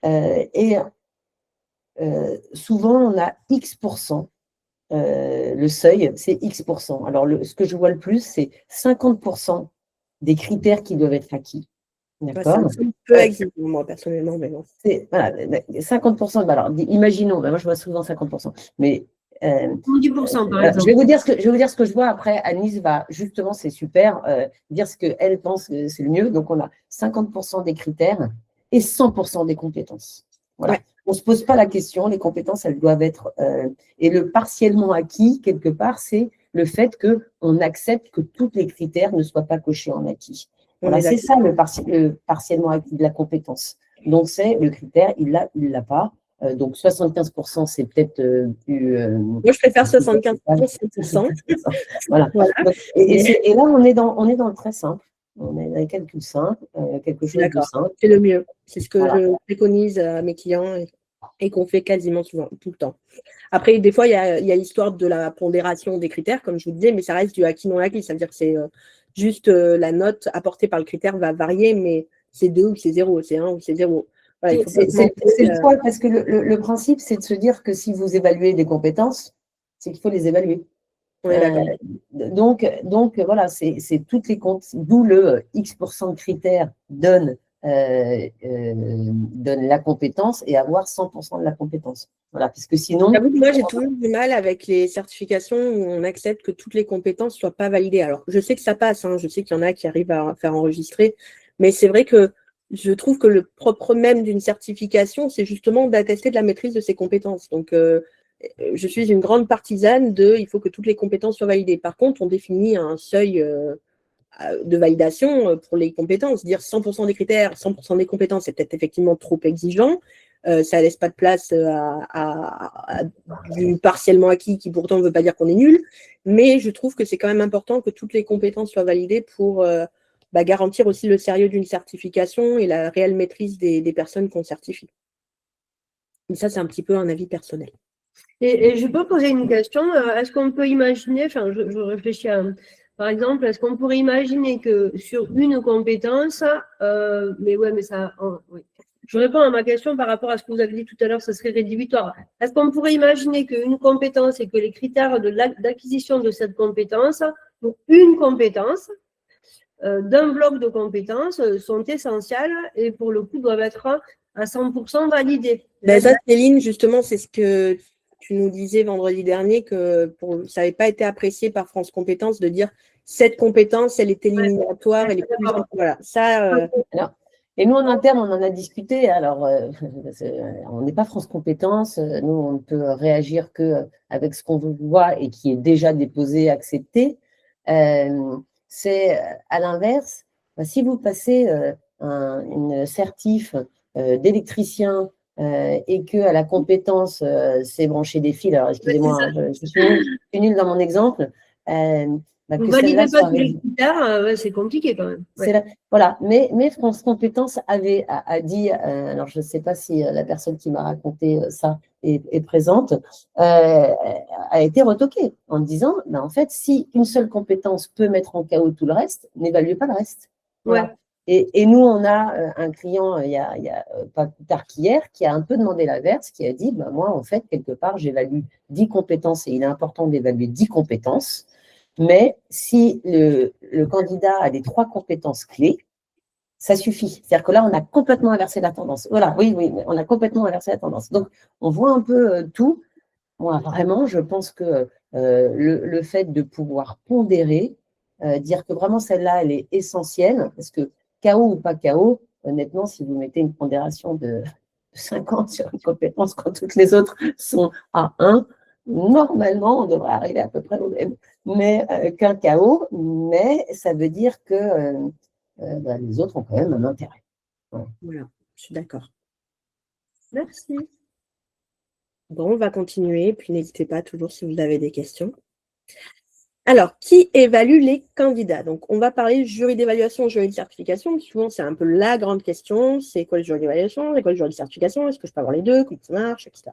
Et souvent, on a X%. Le seuil, c'est X%. Alors, ce que je vois le plus, c'est 50% des critères qui doivent être acquis. D'accord. C'est un peu exigeant, moi, personnellement, mais non. Voilà, 50%. Alors, imaginons, moi, je vois souvent 50%. Mais 10%, par exemple. Je vais vous dire ce que je vois. Après, Anis va, justement, c'est super, dire ce qu'elle pense que c'est le mieux. Donc, on a 50% des critères et 100% des compétences. Voilà. Ouais. On ne se pose pas la question, les compétences, elles doivent être… et le partiellement acquis, quelque part, c'est le fait qu'on accepte que tous les critères ne soient pas cochés en acquis. Voilà, c'est ça le partiellement acquis de la compétence. Donc, c'est le critère, il l'a pas. Donc, 75%, c'est peut-être plus… Moi, je préfère 75%, 100%. Voilà. Donc, et là, on est dans le très simple. On est dans les calculs simples, quelque chose de simple. C'est le mieux. C'est ce que je préconise à mes clients et qu'on fait quasiment souvent, tout le temps. Après, des fois, il y a l'histoire de la pondération des critères, comme je vous disais, mais ça reste du acquis non acquis. Ça veut dire que c'est juste la note apportée par le critère va varier, mais c'est 2 ou c'est 0, c'est 1 ou c'est 0. Voilà, c'est le point, parce que le principe, c'est de se dire que si vous évaluez des compétences, c'est qu'il faut les évaluer. Donc voilà, c'est toutes les comptes, d'où le X% de critères donne la compétence et avoir 100% de la compétence. Voilà, parce que sinon… Moi, j'ai toujours du mal avec les certifications où on accepte que toutes les compétences ne soient pas validées. Alors, je sais que ça passe, hein, je sais qu'il y en a qui arrivent à faire enregistrer, mais c'est vrai que je trouve que le propre même d'une certification, c'est justement d'attester de la maîtrise de ses compétences. Donc, je suis une grande partisane il faut que toutes les compétences soient validées. Par contre, on définit un seuil de validation pour les compétences. Dire 100% des critères, 100% des compétences, c'est peut-être effectivement trop exigeant. Ça ne laisse pas de place à du partiellement acquis qui pourtant ne veut pas dire qu'on est nul. Mais je trouve que c'est quand même important que toutes les compétences soient validées pour garantir aussi le sérieux d'une certification et la réelle maîtrise des personnes qu'on certifie. Et ça, c'est un petit peu un avis personnel. Et je peux poser une question. Est-ce qu'on peut imaginer, enfin, je réfléchis à, par exemple, est-ce qu'on pourrait imaginer que sur une compétence, mais ouais, mais ça, oui. Je réponds à ma question par rapport à ce que vous avez dit tout à l'heure, ça serait rédhibitoire. Est-ce qu'on pourrait imaginer qu'une compétence et que les critères d'acquisition de cette compétence, donc une compétence, d'un bloc de compétences sont essentielles et pour le coup doivent être à 100% validées. Ça, Céline, justement, c'est ce que tu nous disais vendredi dernier, que ça n'avait pas été apprécié par France Compétences de dire cette compétence, elle est éliminatoire, elle est plus. Voilà, ça. Et nous, en interne, on en a discuté. Alors, on n'est pas France Compétences. Nous, on ne peut réagir qu'avec ce qu'on voit et qui est déjà déposé, accepté. C'est à l'inverse, si vous passez une certif d'électricien et que à la compétence, c'est brancher des fils. Alors, excusez-moi, je suis nulle dans mon exemple. Vous ne validez pas tous les critères, c'est compliqué quand même. Ouais. Voilà, mais France Compétences a dit, alors je ne sais pas si la personne qui m'a raconté ça est présente, a été retoquée en disant, en fait, si une seule compétence peut mettre en KO tout le reste, n'évaluez pas le reste. Voilà. Ouais. Et nous, on a un client, il y a pas plus tard qu'hier, qui a un peu demandé l'inverse, qui a dit, moi, en fait, quelque part, j'évalue 10 compétences et il est important d'évaluer 10 compétences. Mais si le candidat a les 3 compétences clés, ça suffit. C'est-à-dire que là, on a complètement inversé la tendance. Voilà, oui, on a complètement inversé la tendance. Donc, on voit un peu tout. Moi, vraiment, je pense que le fait de pouvoir pondérer, dire que vraiment celle-là, elle est essentielle, parce que KO ou pas KO, honnêtement, si vous mettez une pondération de 50 sur une compétence quand toutes les autres sont à 1, normalement, on devrait arriver à peu près au même. Mais qu'un KO, mais ça veut dire que les autres ont quand même un intérêt. Voilà, je suis d'accord. Merci. Bon, on va continuer, puis n'hésitez pas toujours si vous avez des questions. Alors, qui évalue les candidats? Donc, on va parler jury d'évaluation, jury de certification. Souvent, c'est un peu la grande question. C'est quoi le jury d'évaluation? C'est quoi le jury de certification? Est-ce que je peux avoir les deux? Comment ça marche? Etc.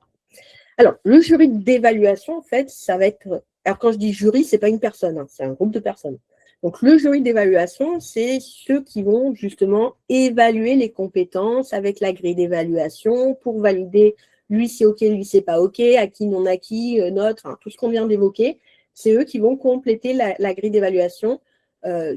Alors, le jury d'évaluation, en fait, ça va être… Alors, quand je dis jury, ce n'est pas une personne, c'est un groupe de personnes. Donc, le jury d'évaluation, c'est ceux qui vont justement évaluer les compétences avec la grille d'évaluation pour valider lui c'est OK, lui c'est pas OK, acquis, non acquis, neutre, tout ce qu'on vient d'évoquer. C'est eux qui vont compléter la grille d'évaluation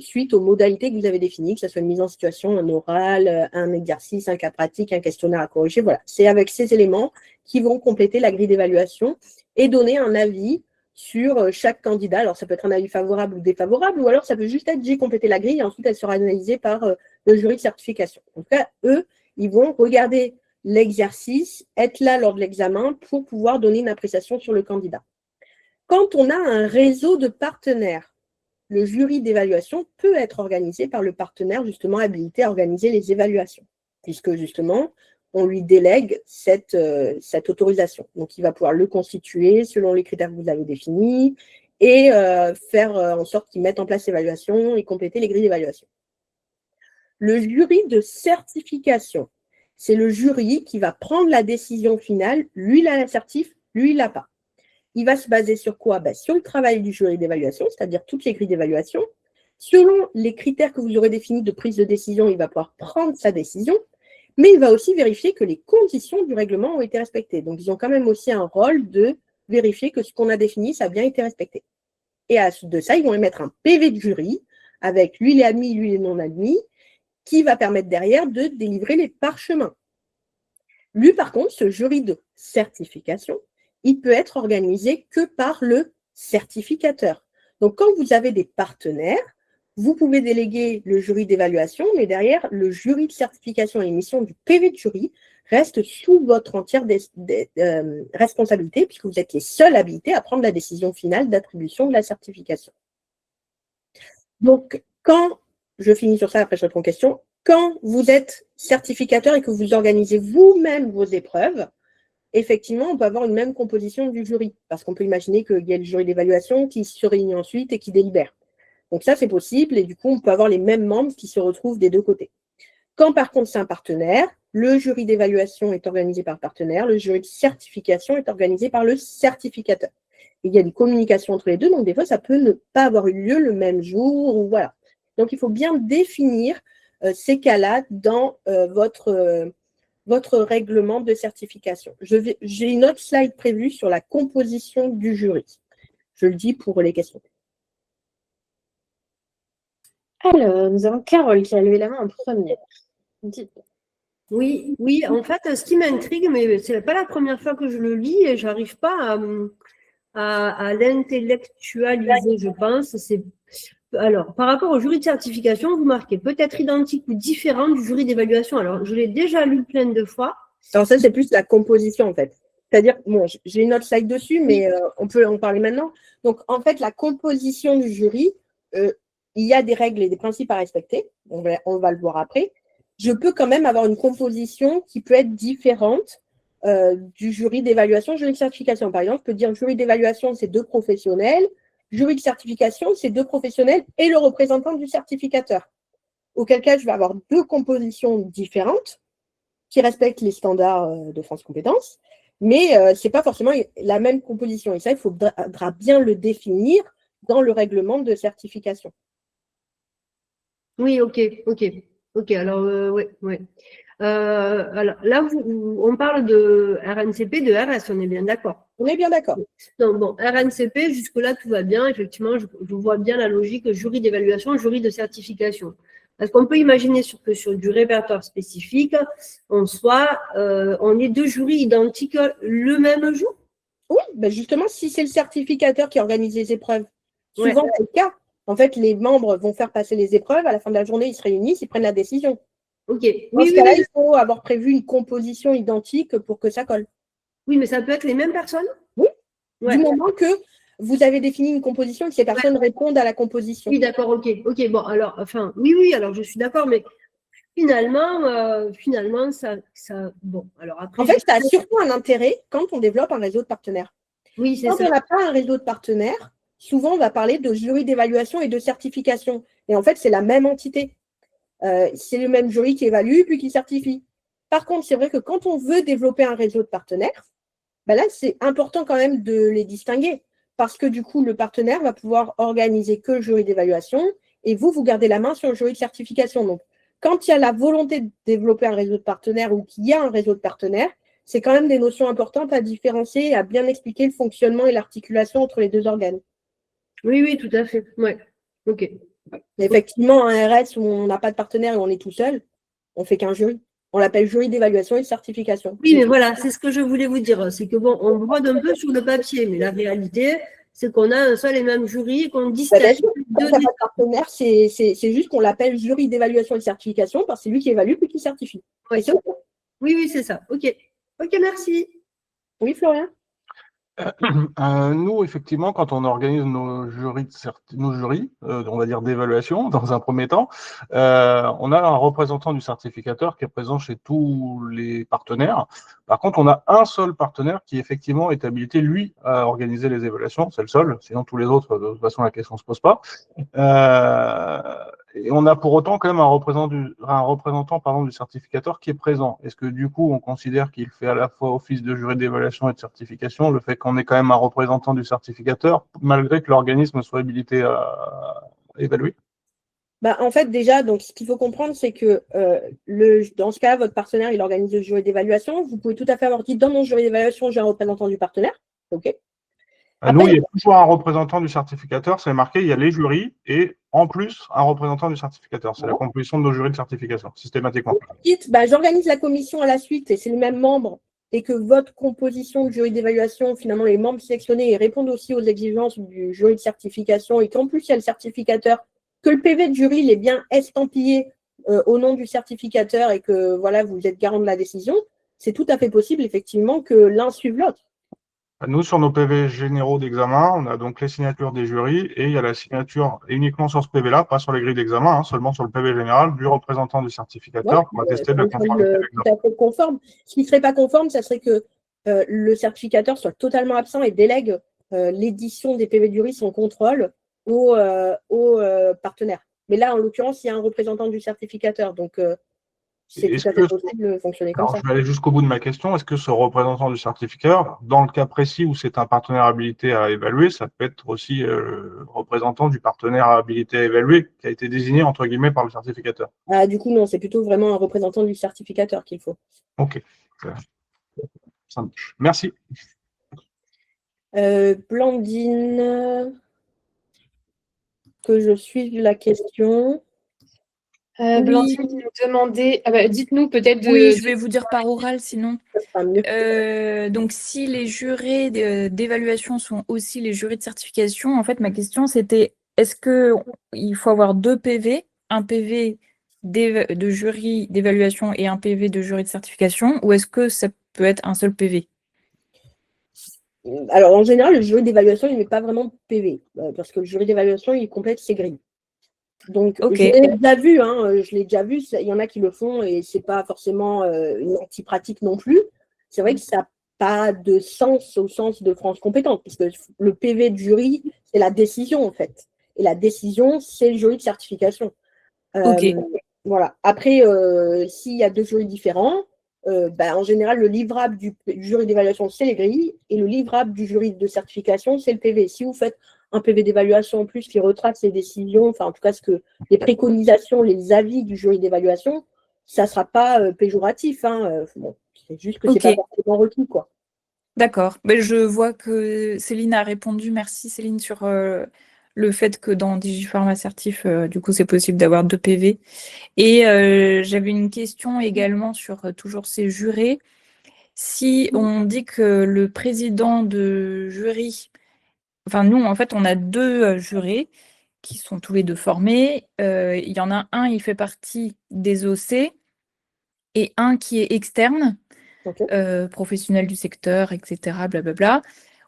suite aux modalités que vous avez définies, que ce soit une mise en situation, un oral, un exercice, un cas pratique, un questionnaire à corriger. Voilà, c'est avec ces éléments qui vont compléter la grille d'évaluation et donner un avis sur chaque candidat. Alors, ça peut être un avis favorable ou défavorable, ou alors ça peut juste être j'ai complété la grille et ensuite elle sera analysée par le jury de certification. En tout cas, eux, ils vont regarder l'exercice, être là lors de l'examen pour pouvoir donner une appréciation sur le candidat. Quand on a un réseau de partenaires, le jury d'évaluation peut être organisé par le partenaire justement habilité à organiser les évaluations, puisque justement, on lui délègue cette autorisation. Donc, il va pouvoir le constituer selon les critères que vous avez définis et faire en sorte qu'il mette en place l'évaluation et compléter les grilles d'évaluation. Le jury de certification, c'est le jury qui va prendre la décision finale. Lui, il a l'assertif, lui, il l'a pas. Il va se baser sur quoi? Sur le travail du jury d'évaluation, c'est-à-dire toutes les grilles d'évaluation. Selon les critères que vous aurez définis de prise de décision, il va pouvoir prendre sa décision, mais il va aussi vérifier que les conditions du règlement ont été respectées. Donc, ils ont quand même aussi un rôle de vérifier que ce qu'on a défini, ça a bien été respecté. Et à la suite de ça, ils vont émettre un PV de jury avec lui, il est admis, lui, il est non admis, qui va permettre derrière de délivrer les parchemins. Lui, par contre, ce jury de certification, il peut être organisé que par le certificateur. Donc, quand vous avez des partenaires, vous pouvez déléguer le jury d'évaluation, mais derrière, le jury de certification et émission du PV de jury reste sous votre entière responsabilité, puisque vous êtes les seuls habilités à prendre la décision finale d'attribution de la certification. Donc, je finis sur ça, après je réponds aux questions, quand vous êtes certificateur et que vous organisez vous-même vos épreuves, effectivement, on peut avoir une même composition du jury, parce qu'on peut imaginer qu'il y a le jury d'évaluation qui se réunit ensuite et qui délibère. Donc ça, c'est possible, et du coup, on peut avoir les mêmes membres qui se retrouvent des deux côtés. Quand, par contre, c'est un partenaire, le jury d'évaluation est organisé par le partenaire, le jury de certification est organisé par le certificateur. Et il y a une communication entre les deux, donc des fois, ça peut ne pas avoir eu lieu le même jour, ou voilà. Donc, il faut bien définir ces cas-là dans votre règlement de certification. J'ai une autre slide prévue sur la composition du jury. Je le dis pour les questions. Alors, nous avons Carole qui a levé la main en première. Oui, oui, en fait, ce qui m'intrigue, mais c'est pas la première fois que je le lis et j'arrive pas à l'intellectualiser, je pense. Alors, par rapport au jury de certification, vous marquez peut-être identique ou différent du jury d'évaluation. Alors, je l'ai déjà lu plein de fois. Alors ça, c'est plus la composition, en fait. C'est-à-dire, bon, j'ai une autre slide dessus, mais on peut en parler maintenant. Donc, en fait, la composition du jury, il y a des règles et des principes à respecter. On va le voir après. Je peux quand même avoir une composition qui peut être différente du jury d'évaluation, jury de certification. Par exemple, je peux dire jury d'évaluation, c'est 2 professionnels. Jury de certification, c'est 2 professionnels et le représentant du certificateur. Auquel cas, je vais avoir 2 compositions différentes qui respectent les standards de France Compétences, mais ce n'est pas forcément la même composition. Et ça, il faudra bien le définir dans le règlement de certification. Oui, ok. Alors, oui. Alors là, on parle de RNCP, de RS, on est bien d'accord. On est bien d'accord. Donc, bon, RNCP, jusque-là, tout va bien. Effectivement, je vois bien la logique jury d'évaluation, jury de certification. Parce qu'on peut imaginer que sur du répertoire spécifique, on ait 2 jurys identiques le même jour. Oui, ben justement, si c'est le certificateur qui organise les épreuves, souvent c'est le cas. En fait, les membres vont faire passer les épreuves, à la fin de la journée, ils se réunissent, ils prennent la décision. Ok. Dans ce cas-là, il faut avoir prévu une composition identique pour que ça colle. Oui, mais ça peut être les mêmes personnes? Oui, du moment que vous avez défini une composition et que ces personnes répondent à la composition. Oui, d'accord, ok. Bon, alors, enfin, oui, alors je suis d'accord, mais finalement, ça bon, alors après. En fait, ça a surtout un intérêt quand on développe un réseau de partenaires. Oui, c'est ça. Quand on n'a pas un réseau de partenaires, souvent, on va parler de jury d'évaluation et de certification. Et en fait, c'est la même entité. C'est le même jury qui évalue puis qui certifie. Par contre, c'est vrai que quand on veut développer un réseau de partenaires, ben là, c'est important quand même de les distinguer. Parce que du coup, le partenaire va pouvoir organiser que le jury d'évaluation et vous gardez la main sur le jury de certification. Donc, quand il y a la volonté de développer un réseau de partenaires ou qu'il y a un réseau de partenaires, c'est quand même des notions importantes à différencier et à bien expliquer le fonctionnement et l'articulation entre les 2 organes. Oui, tout à fait. Ouais. Ok. Effectivement, un RS où on n'a pas de partenaire et on est tout seul, on ne fait qu'un jury. On l'appelle jury d'évaluation et de certification. Oui, mais voilà, c'est ce que je voulais vous dire. C'est que bon, on brode un peu sur le papier, mais la réalité, c'est qu'on a un seul et même jury et qu'on distingue. Quand on n'a pas de partenaire, c'est juste qu'on l'appelle jury d'évaluation et de certification parce que c'est lui qui évalue puis qui certifie. Oui, oui, c'est ça. Ok, merci. Oui, Florian? Nous, effectivement, quand on organise nos jurys, on va dire d'évaluation, dans un premier temps, on a un représentant du certificateur qui est présent chez tous les partenaires. Par contre, on a un seul partenaire qui, effectivement, est habilité, lui, à organiser les évaluations. C'est le seul. Sinon, tous les autres, de toute façon, la question ne se pose pas. Et on a pour autant quand même un représentant du certificateur qui est présent. Est-ce que du coup, on considère qu'il fait à la fois office de jury d'évaluation et de certification, le fait qu'on ait quand même un représentant du certificateur, malgré que l'organisme soit habilité à évaluer? En fait, déjà, donc, ce qu'il faut comprendre, c'est que dans ce cas, votre partenaire, il organise le jury d'évaluation. Vous pouvez tout à fait avoir dit, dans mon jury d'évaluation, j'ai un représentant du partenaire. OK. Nous, il y a toujours un représentant du certificateur, c'est marqué, il y a les jurys et en plus un représentant du certificateur. C'est la composition de nos jurys de certification, systématiquement. J'organise la commission à la suite et c'est le même membre et que votre composition de jury d'évaluation, finalement, les membres sélectionnés répondent aussi aux exigences du jury de certification et qu'en plus, il y a le certificateur Que le PV de jury il est bien estampillé au nom du certificateur et que voilà, vous êtes garant de la décision, c'est tout à fait possible, effectivement, que l'un suive l'autre. Nous, sur nos PV généraux d'examen, on a donc les signatures des jurys et il y a la signature uniquement sur ce PV-là, pas sur les grilles d'examen, seulement sur le PV général du représentant du certificateur pour attester de la conformité avec tout à fait conforme. Ce qui ne serait pas conforme, ça serait que le certificateur soit totalement absent et délègue l'édition des PV de jury, son contrôle au partenaire. Mais là, en l'occurrence, il y a un représentant du certificateur, donc c'est tout à fait possible de fonctionner comme ça. Je vais aller jusqu'au bout de ma question. Est-ce que ce représentant du certificateur, dans le cas précis où c'est un partenaire habilité à évaluer, ça peut être aussi le représentant du partenaire habilité à évaluer qui a été désigné entre guillemets par le certificateur? Ah, du coup, non, c'est plutôt vraiment un représentant du certificateur qu'il faut. Ok. Ça marche. Merci. Blandine, que je suive la question. Blandine nous demandait, dites-nous peut-être de. Oui, je vais vous dire par oral sinon. Ça sera mieux. Donc, si les jurés d'évaluation sont aussi les jurys de certification, en fait, ma question c'était est-ce qu'il faut avoir 2 PV, un PV de jury d'évaluation et un PV de jury de certification, ou est-ce que ça peut être un seul PV? Alors, en général, le jury d'évaluation, il n'est pas vraiment PV, parce que le jury d'évaluation, il complète ses grilles. Donc, Ok. je l'ai déjà vu, il y en a qui le font et ce n'est pas forcément une anti-pratique non plus. C'est vrai que ça n'a pas de sens au sens de France compétente, puisque le PV de jury, c'est la décision en fait. Et la décision, c'est le jury de certification. Ok. Voilà. Après, s'il y a 2 jurys différents, en général, le livrable du jury d'évaluation, c'est les grilles, et le livrable du jury de certification, c'est le PV. Si vous faites un PV d'évaluation en plus qui retrace les décisions, enfin en tout cas les préconisations, les avis du jury d'évaluation, ça ne sera pas péjoratif. Bon, c'est juste que c'est pas forcément requis, quoi. D'accord. Mais je vois que Céline a répondu. Merci Céline sur le fait que dans Digipharm Assertif, du coup, c'est possible d'avoir 2 PV. Et j'avais une question également sur toujours ces jurés. Si on dit que le président de jury, enfin nous, en fait, on a 2 jurés qui sont tous les 2 formés. Il y en a un, il fait partie des OC et un qui est externe. Okay. Professionnel du secteur, etc. Blablabla.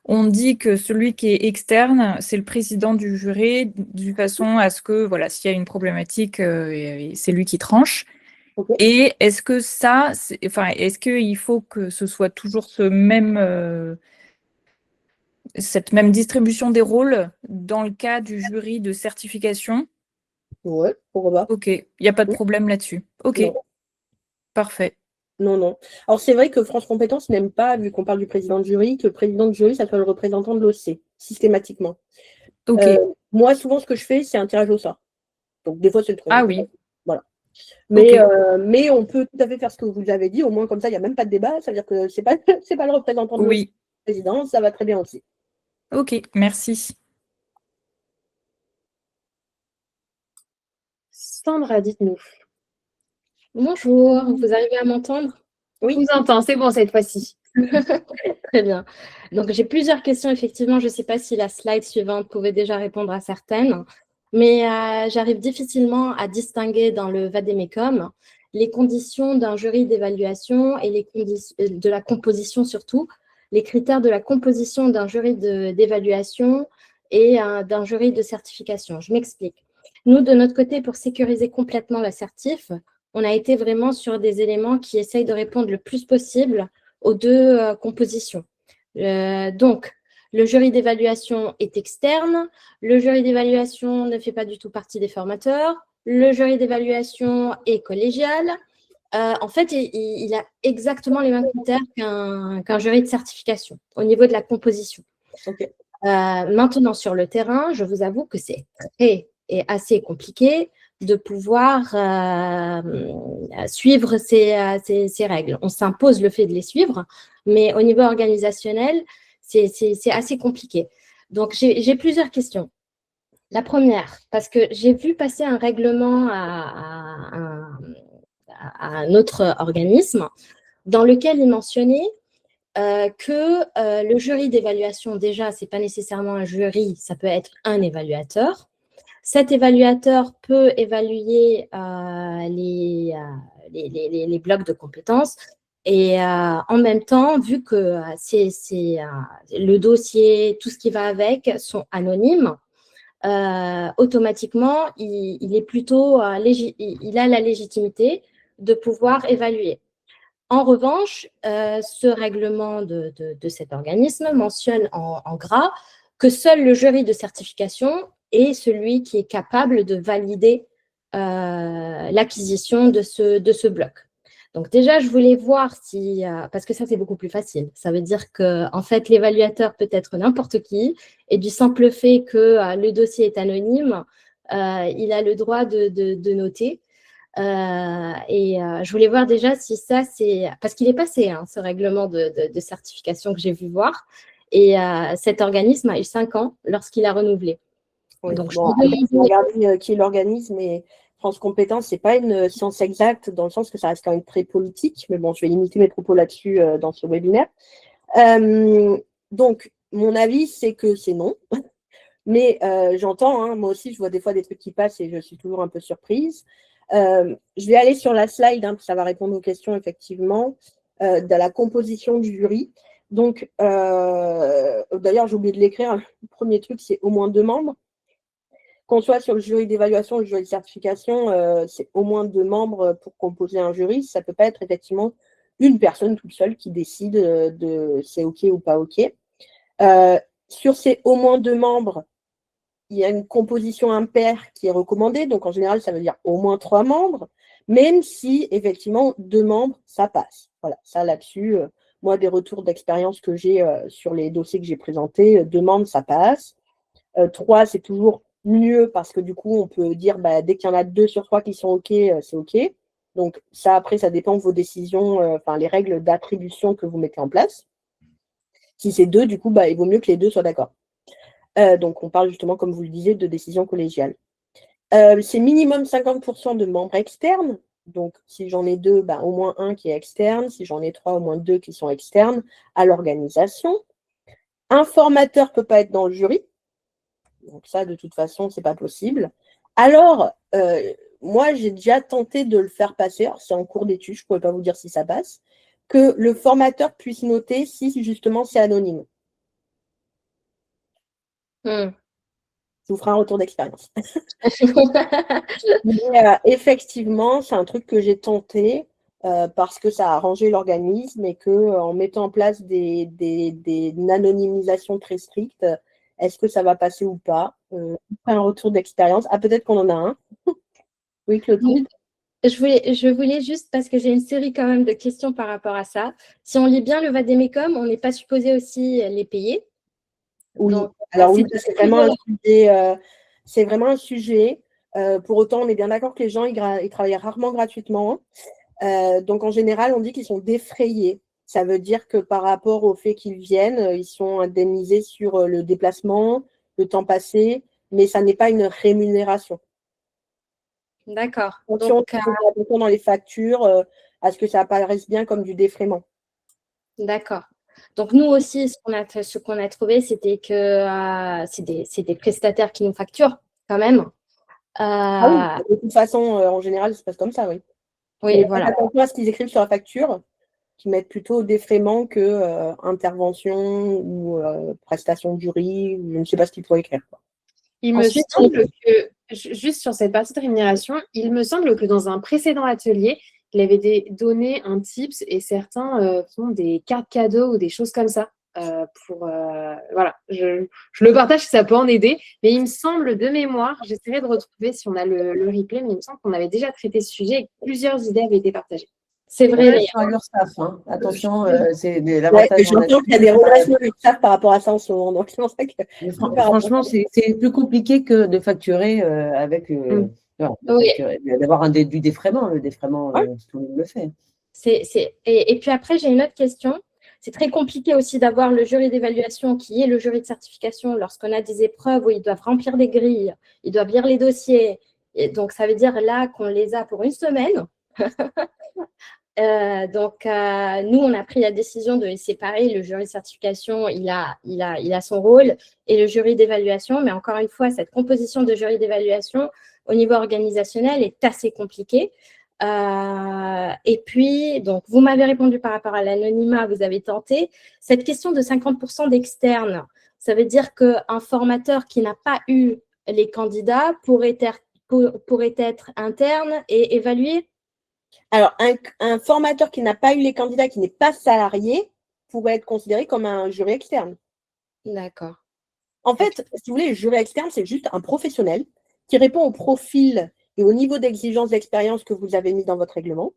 On dit que celui qui est externe, c'est le président du jury, de façon à ce que, voilà, s'il y a une problématique, c'est lui qui tranche. Okay. Et est-ce que ça, est-ce qu'il faut que ce soit toujours cette même distribution des rôles dans le cas du jury de certification? Ouais, pourquoi pas. Ok, il n'y a pas de problème là-dessus. Ok, non. Parfait. Non. Alors, c'est vrai que France Compétences n'aime pas, vu qu'on parle du président de jury, que le président de jury, ça soit le représentant de l'OC, systématiquement. Ok. Moi, souvent, ce que je fais, c'est un tirage au sort. Donc, des fois, c'est le troisième. Ah oui. Voilà. Mais on peut tout à fait faire ce que vous avez dit, au moins comme ça, il n'y a même pas de débat. Ça veut dire que ce n'est pas le représentant de l'OC, le président, ça va très bien aussi. Ok, merci. Sandra, dites-nous. Bonjour, vous arrivez à m'entendre? Oui, je vous entends, c'est bon cette fois-ci. Très bien. Donc, j'ai plusieurs questions, effectivement. Je ne sais pas si la slide suivante pouvait déjà répondre à certaines, mais j'arrive difficilement à distinguer dans le vade-mecum les conditions d'un jury d'évaluation et les conditions de la composition surtout, les critères de la composition d'un jury d'évaluation et d'un jury de certification. Je m'explique. Nous, de notre côté, pour sécuriser complètement l'assertif, on a été vraiment sur des éléments qui essayent de répondre le plus possible aux 2 compositions. Donc, le jury d'évaluation est externe, le jury d'évaluation ne fait pas du tout partie des formateurs, le jury d'évaluation est collégial. En fait, il a exactement les mêmes critères qu'un jury de certification au niveau de la composition. Okay. Maintenant, sur le terrain, je vous avoue que c'est très et assez compliqué de pouvoir suivre ces règles. On s'impose le fait de les suivre, mais au niveau organisationnel, c'est assez compliqué. Donc, j'ai plusieurs questions. La première, parce que j'ai vu passer un règlement à un autre organisme dans lequel il mentionnait que le jury d'évaluation, déjà, ce n'est pas nécessairement un jury, ça peut être un évaluateur. Cet évaluateur peut évaluer les blocs de compétences et en même temps, vu que le dossier, tout ce qui va avec sont anonymes, automatiquement, il est plutôt, il a la légitimité de pouvoir évaluer. En revanche, ce règlement de cet organisme mentionne en gras que seul le jury de certification est celui qui est capable de valider l'acquisition de ce bloc. Donc déjà, je voulais voir si, parce que ça c'est beaucoup plus facile, ça veut dire que en fait l'évaluateur peut être n'importe qui et du simple fait que le dossier est anonyme, il a le droit de noter. Je voulais voir déjà si ça c'est, parce qu'il est passé ce règlement de certification que j'ai vu voir, et cet organisme a eu 5 ans lorsqu'il a renouvelé. Oui, Donc, bon, regarder qui est l'organisme, et France Compétences, c'est pas une science exacte dans le sens que ça reste quand même très politique, mais bon, je vais limiter mes propos là-dessus dans ce webinaire. Donc, mon avis, c'est que c'est non. Mais j'entends, moi aussi, je vois des fois des trucs qui passent et je suis toujours un peu surprise. Je vais aller sur la slide, ça va répondre aux questions, effectivement, de la composition du jury. Donc, d'ailleurs, j'ai oublié de l'écrire. Le premier truc, c'est au moins 2 membres. Qu'on soit sur le jury d'évaluation ou le jury de certification, c'est au moins 2 membres pour composer un jury. Ça ne peut pas être effectivement une personne toute seule qui décide de c'est OK ou pas OK. Sur ces au moins 2 membres, il y a une composition impaire qui est recommandée. Donc, en général, ça veut dire au moins 3 membres, même si, effectivement, 2 membres, ça passe. Voilà, ça là-dessus, moi, des retours d'expérience que j'ai sur les dossiers que j'ai présentés, 2 membres, ça passe. 3, c'est toujours mieux parce que du coup, on peut dire dès qu'il y en a 2 sur 3 qui sont OK, c'est OK. Donc, ça, après, ça dépend de vos décisions, les règles d'attribution que vous mettez en place. Si c'est 2, du coup, il vaut mieux que les 2 soient d'accord. Donc, on parle justement, comme vous le disiez, de décision collégiale. C'est minimum 50% de membres externes. Donc, si j'en ai 2, au moins 1 qui est externe. Si j'en ai 3, au moins 2 qui sont externes à l'organisation. Un formateur ne peut pas être dans le jury. Donc ça, de toute façon, ce n'est pas possible. Alors, moi, j'ai déjà tenté de le faire passer. Alors, c'est en cours d'étude, je ne pourrais pas vous dire si ça passe. Que le formateur puisse noter si, justement, c'est anonyme. Je vous ferai un retour d'expérience. Mais effectivement, c'est un truc que j'ai tenté parce que ça a arrangé l'organisme et qu'en mettant en place des anonymisations très strictes, est-ce que ça va passer ou pas? Un retour d'expérience. Ah, peut-être qu'on en a un. Oui, Clotilde. Je voulais juste, parce que j'ai une série quand même de questions par rapport à ça. Si on lit bien le Vademecum, on n'est pas supposé aussi les payer. Oui, donc, alors oui, c'est vraiment un sujet. C'est vraiment un sujet. Pour autant, on est bien d'accord que les gens, ils travaillent rarement gratuitement. Donc, en général, on dit qu'ils sont défrayés. Ça veut dire que par rapport au fait qu'ils viennent, ils sont indemnisés sur le déplacement, le temps passé, mais ça n'est pas une rémunération. D'accord. Attention dans les factures, à ce que ça apparaisse bien comme du défraiement. D'accord. Donc, nous aussi, ce qu'on a trouvé, c'était que c'est des prestataires qui nous facturent quand même. Ah oui, de toute façon, en général, ça se passe comme ça, oui. Oui, voilà. Attention à ce qu'ils écrivent sur la facture, qui mettent plutôt défraiement que intervention ou prestation de jury, ou je ne sais pas ce qu'ils pourraient écrire. Il me semble que, juste sur cette partie de rémunération, il me semble que dans un précédent atelier, il avait donné un tips et certains font des cartes cadeaux ou des choses comme ça. Voilà, je le partage si ça peut en aider, mais il me semble de mémoire, j'essaierai de retrouver si on a le replay, mais il me semble qu'on avait déjà traité ce sujet et que plusieurs idées avaient été partagées. C'est vrai, sur l'URSSAF, attention, c'est l'avantage. J'entends qu'il y a des relations URSSAF par rapport à ça en ce moment, donc c'est pour ça que. Franchement, c'est plus compliqué que de facturer avec. D'avoir du défraiement. Le défraiement, tout le monde le fait. Et puis après, j'ai une autre question. C'est très compliqué aussi d'avoir le jury d'évaluation qui est le jury de certification lorsqu'on a des épreuves où ils doivent remplir des grilles, ils doivent lire les dossiers. Et donc, ça veut dire là qu'on les a pour une semaine. Nous, on a pris la décision de les séparer. Le jury de certification, il a son rôle et le jury d'évaluation. Mais encore une fois, cette composition de jury d'évaluation au niveau organisationnel est assez compliquée. Et puis, donc, vous m'avez répondu par rapport à l'anonymat, vous avez tenté. Cette question de 50% d'externes, ça veut dire qu'un formateur qui n'a pas eu les candidats pourrait être interne et évalué? Alors, un formateur qui n'a pas eu les candidats, qui n'est pas salarié, pourrait être considéré comme un jury externe. D'accord. En fait, si vous voulez, le jury externe, c'est juste un professionnel qui répond au profil et au niveau d'exigence d'expérience que vous avez mis dans votre règlement,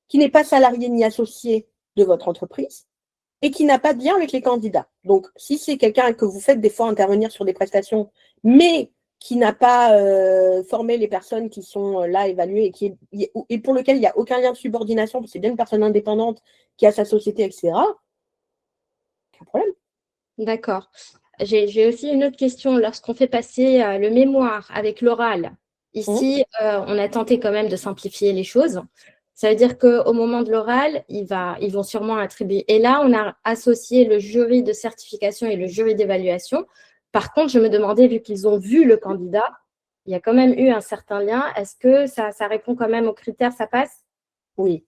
qui n'est pas salarié ni associé de votre entreprise et qui n'a pas de lien avec les candidats. Donc, si c'est quelqu'un que vous faites des fois intervenir sur des prestations, mais qui n'a pas formé les personnes qui sont là évaluées et pour lequel il n'y a aucun lien de subordination, parce que c'est bien une personne indépendante qui a sa société, etc., aucun problème. D'accord. J'ai aussi une autre question. Lorsqu'on fait passer le mémoire avec l'oral, ici, on a tenté quand même de simplifier les choses. Ça veut dire qu'au moment de l'oral, ils vont sûrement attribuer. Et là, on a associé le jury de certification et le jury d'évaluation. Par contre, je me demandais, vu qu'ils ont vu le candidat, il y a quand même eu un certain lien. Est-ce que ça répond quand même aux critères, ça passe? Oui.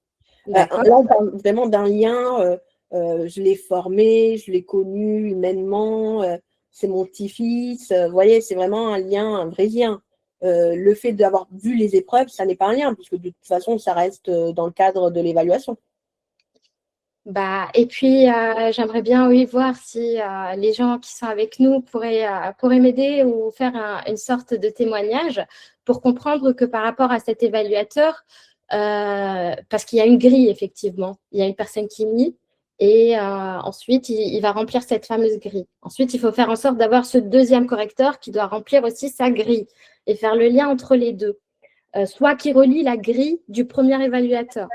D'accord. Là, on parle vraiment d'un lien. Je l'ai formé, je l'ai connu humainement. C'est mon petit-fils. Vous voyez, c'est vraiment un lien, un vrai lien. Le fait d'avoir vu les épreuves, ça n'est pas un lien, puisque de toute façon, ça reste dans le cadre de l'évaluation. Et puis, j'aimerais bien, oui, voir si les gens qui sont avec nous pourraient m'aider ou faire une sorte de témoignage pour comprendre que par rapport à cet évaluateur, parce qu'il y a une grille, effectivement, il y a une personne qui lit et ensuite, il va remplir cette fameuse grille. Ensuite, il faut faire en sorte d'avoir ce deuxième correcteur qui doit remplir aussi sa grille et faire le lien entre les deux, soit qui relie la grille du premier évaluateur.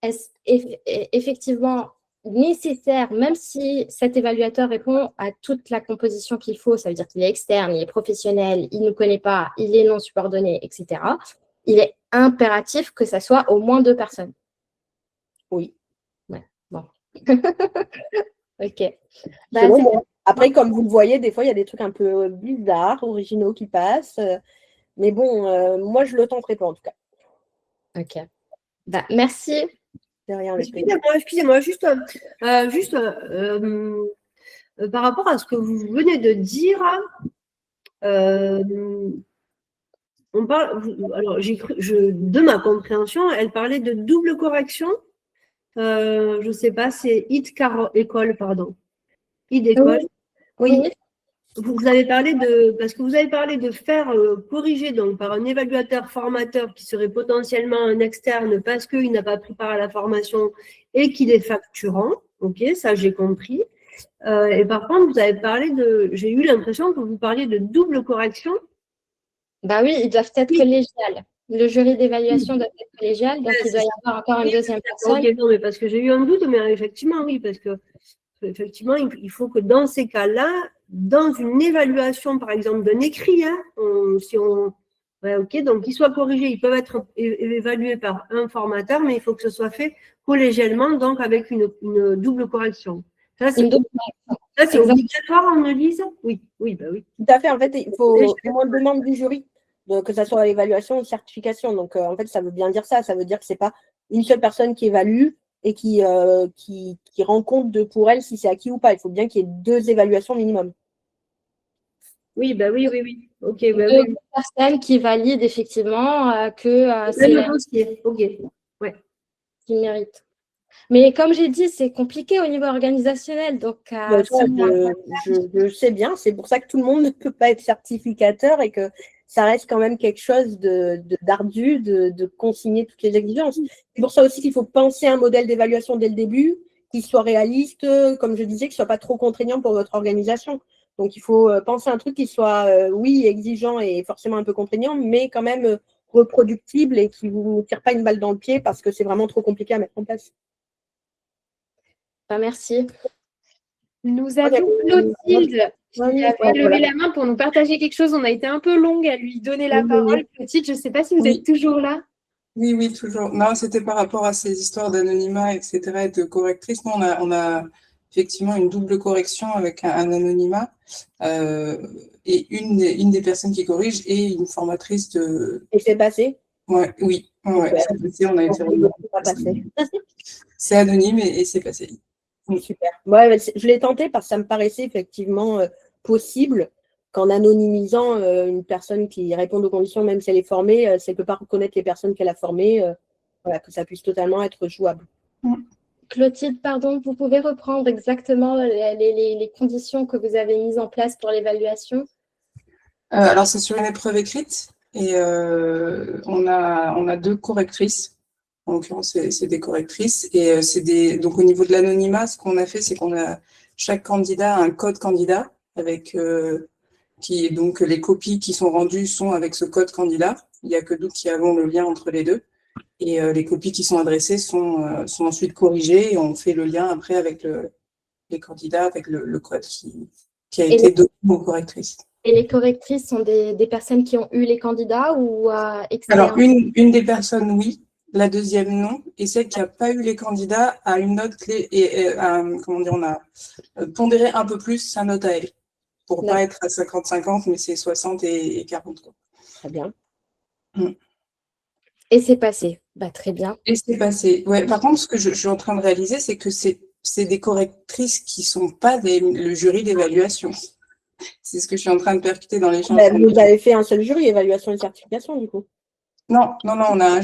Est-ce effectivement nécessaire, même si cet évaluateur répond à toute la composition qu'il faut, ça veut dire qu'il est externe, il est professionnel, il ne nous connaît pas, il est non subordonné, etc. Il est impératif que ça soit au moins 2 personnes. Oui. Ouais, bon. Ok. Après, comme vous le voyez, des fois, il y a des trucs un peu bizarres, originaux qui passent. Mais bon, moi, je ne le tenterai pas, en tout cas. Ok. Merci. Excusez-moi, juste par rapport à ce que vous venez de dire, on parle, alors de ma compréhension, elle parlait de double correction. Je ne sais pas, c'est école, pardon. École. Oui. Vous avez parlé parce que vous avez parlé de faire corriger donc par un évaluateur formateur qui serait potentiellement un externe parce qu'il n'a pas pris part à la formation et qu'il est facturant. Ok, ça j'ai compris. Et par contre, vous avez parlé j'ai eu l'impression que vous parliez de double correction. Oui, ils doivent être collégiales. Le jury d'évaluation doit être collégial, donc il doit y avoir encore une deuxième personne. Ok, non, mais parce que j'ai eu un doute, mais effectivement, oui, parce que effectivement, il faut que dans ces cas-là, dans une évaluation, par exemple, d'un écrit, ok, donc qu'ils soient corrigés, ils peuvent être évalués par un formateur, mais il faut que ce soit fait collégialement, donc avec une double correction. Ça, c'est obligatoire en analyse? Oui, oui. Tout à fait. En fait, il faut au moins deux membres du jury, que ce soit l'évaluation ou certification. Donc, en fait, ça veut bien dire ça. Ça veut dire que ce n'est pas une seule personne qui évalue et qui rend compte pour elle si c'est acquis ou pas. Il faut bien qu'il y ait 2 évaluations minimum. Oui, oui. Ok. Deux personnes qui valident effectivement que c'est le dossier. Ok. Ouais. Qui mérite. Mais comme j'ai dit, c'est compliqué au niveau organisationnel. Donc, je sais bien. C'est pour ça que tout le monde ne peut pas être certificateur et que ça reste quand même quelque chose d'ardu de consigner toutes les exigences. C'est pour ça aussi qu'il faut penser un modèle d'évaluation dès le début, qui soit réaliste, comme je disais, qui ne soit pas trop contraignant pour votre organisation. Donc, il faut penser un truc qui soit, oui, exigeant et forcément un peu contraignant, mais quand même reproductible et qui ne vous tire pas une balle dans le pied parce que c'est vraiment trop compliqué à mettre en place. Merci. Nous avons Clotilde qui avait levé la main pour nous partager quelque chose. On a été un peu longue à lui donner la parole. Clotilde, je ne sais pas si vous êtes toujours là. Oui, oui, toujours. Non, c'était par rapport à ces histoires d'anonymat, etc., et de correctrice. Nous, on a effectivement une double correction avec un anonymat et une des personnes qui corrige et une formatrice de. Et c'est passé? Ouais, oui, ouais, Super. c'est passé, on a été Donc, l'autre pas passé. C'est anonyme et c'est passé. Super. Ouais, mais je l'ai tenté parce que ça me paraissait effectivement possible qu'en anonymisant une personne qui répond aux conditions, même si elle est formée, c'est ne peut pas reconnaître les personnes qu'elle a formées, voilà, que ça puisse totalement être jouable. Clotilde, pardon, vous pouvez reprendre exactement les conditions que vous avez mises en place pour l'évaluation? Alors, c'est sur une épreuve écrite et on a 2 correctrices. En l'occurrence, c'est des correctrices. Et donc, au niveau de l'anonymat, ce qu'on a fait, c'est qu'on a chaque candidat a un code candidat avec donc les copies qui sont rendues sont avec ce code candidat. Il n'y a que nous qui avons le lien entre les deux. Et les copies qui sont adressées sont ensuite corrigées et on fait le lien après avec les candidats, avec le code qui a été donné aux correctrices. Et les correctrices sont des personnes qui ont eu les candidats ou externes? Alors, une des personnes, oui. La deuxième, non. Et celle qui n'a pas eu les candidats a une note clé et comment dire, on a pondéré un peu plus sa note à elle. Pour ne pas être à 50-50, mais c'est 60 et 40. Quoi. Très bien. Et c'est passé. Bah, très bien. Et c'est passé. Ouais. Par contre, ce que je suis en train de réaliser, c'est que c'est des correctrices qui ne sont pas le jury d'évaluation. C'est ce que je suis en train de percuter dans l'échange. Vous avez fait un seul jury, évaluation et certification, du coup? Non, on a un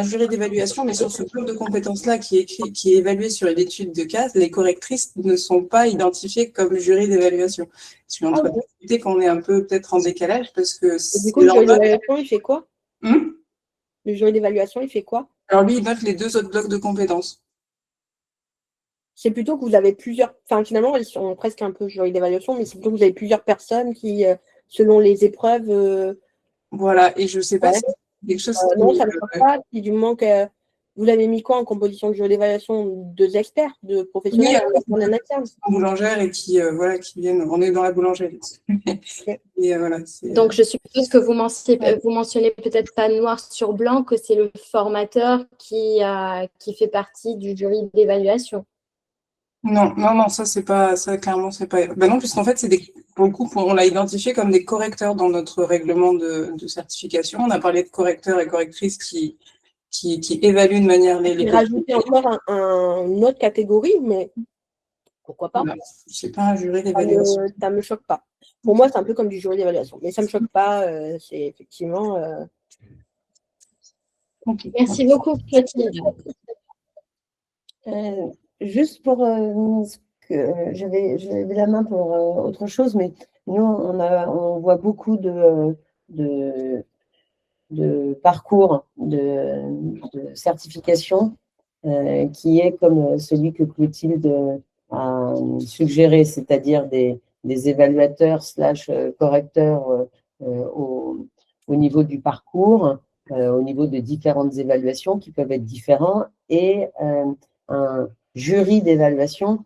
jury d'évaluation, mais sur ce pôle de compétences-là qui est évalué sur une étude de cas, les correctrices ne sont pas identifiées comme jury d'évaluation. Je suis en train de discuter qu'on est un peu peut-être en décalage parce que. Et du coup, le jury d'évaluation, il fait quoi? Le jury d'évaluation, il fait quoi? Alors lui, il note les 2 autres blocs de compétences. C'est plutôt que vous avez plusieurs. Enfin, finalement, ils sont presque un peu jury d'évaluation, mais c'est plutôt que vous avez plusieurs personnes qui, selon les épreuves. Voilà, et je ne sais pas si c'est quelque chose. Non, ça ne me choque pas. Si du moment que vous avez mis quoi en composition de jury d'évaluation? 2 experts, 2 professionnels, oui, un interne. Boulangère et qui viennent. On est dans la boulangerie. Et voilà. Donc, je suppose que vous mentionnez peut-être pas noir sur blanc que c'est le formateur qui fait partie du jury d'évaluation. Non, ça clairement, c'est pas. Ben non, puisqu'en fait, pour le coup, on l'a identifié comme des correcteurs dans notre règlement de certification. On a parlé de correcteurs et correctrices qui évaluent de manière les rajouter encore une autre catégorie, mais pourquoi pas? C'est pas un jury d'évaluation. Ça me choque pas. Pour moi, c'est un peu comme du jury d'évaluation, mais ça me choque pas. C'est effectivement. Okay. Merci beaucoup, Clotilde. Juste pour j'avais la main pour autre chose, mais nous on voit beaucoup de parcours de certification qui est comme celui que Clotilde a suggéré, c'est-à-dire des évaluateurs / correcteurs au niveau du parcours, au niveau de différentes évaluations qui peuvent être différents, et un jury d'évaluation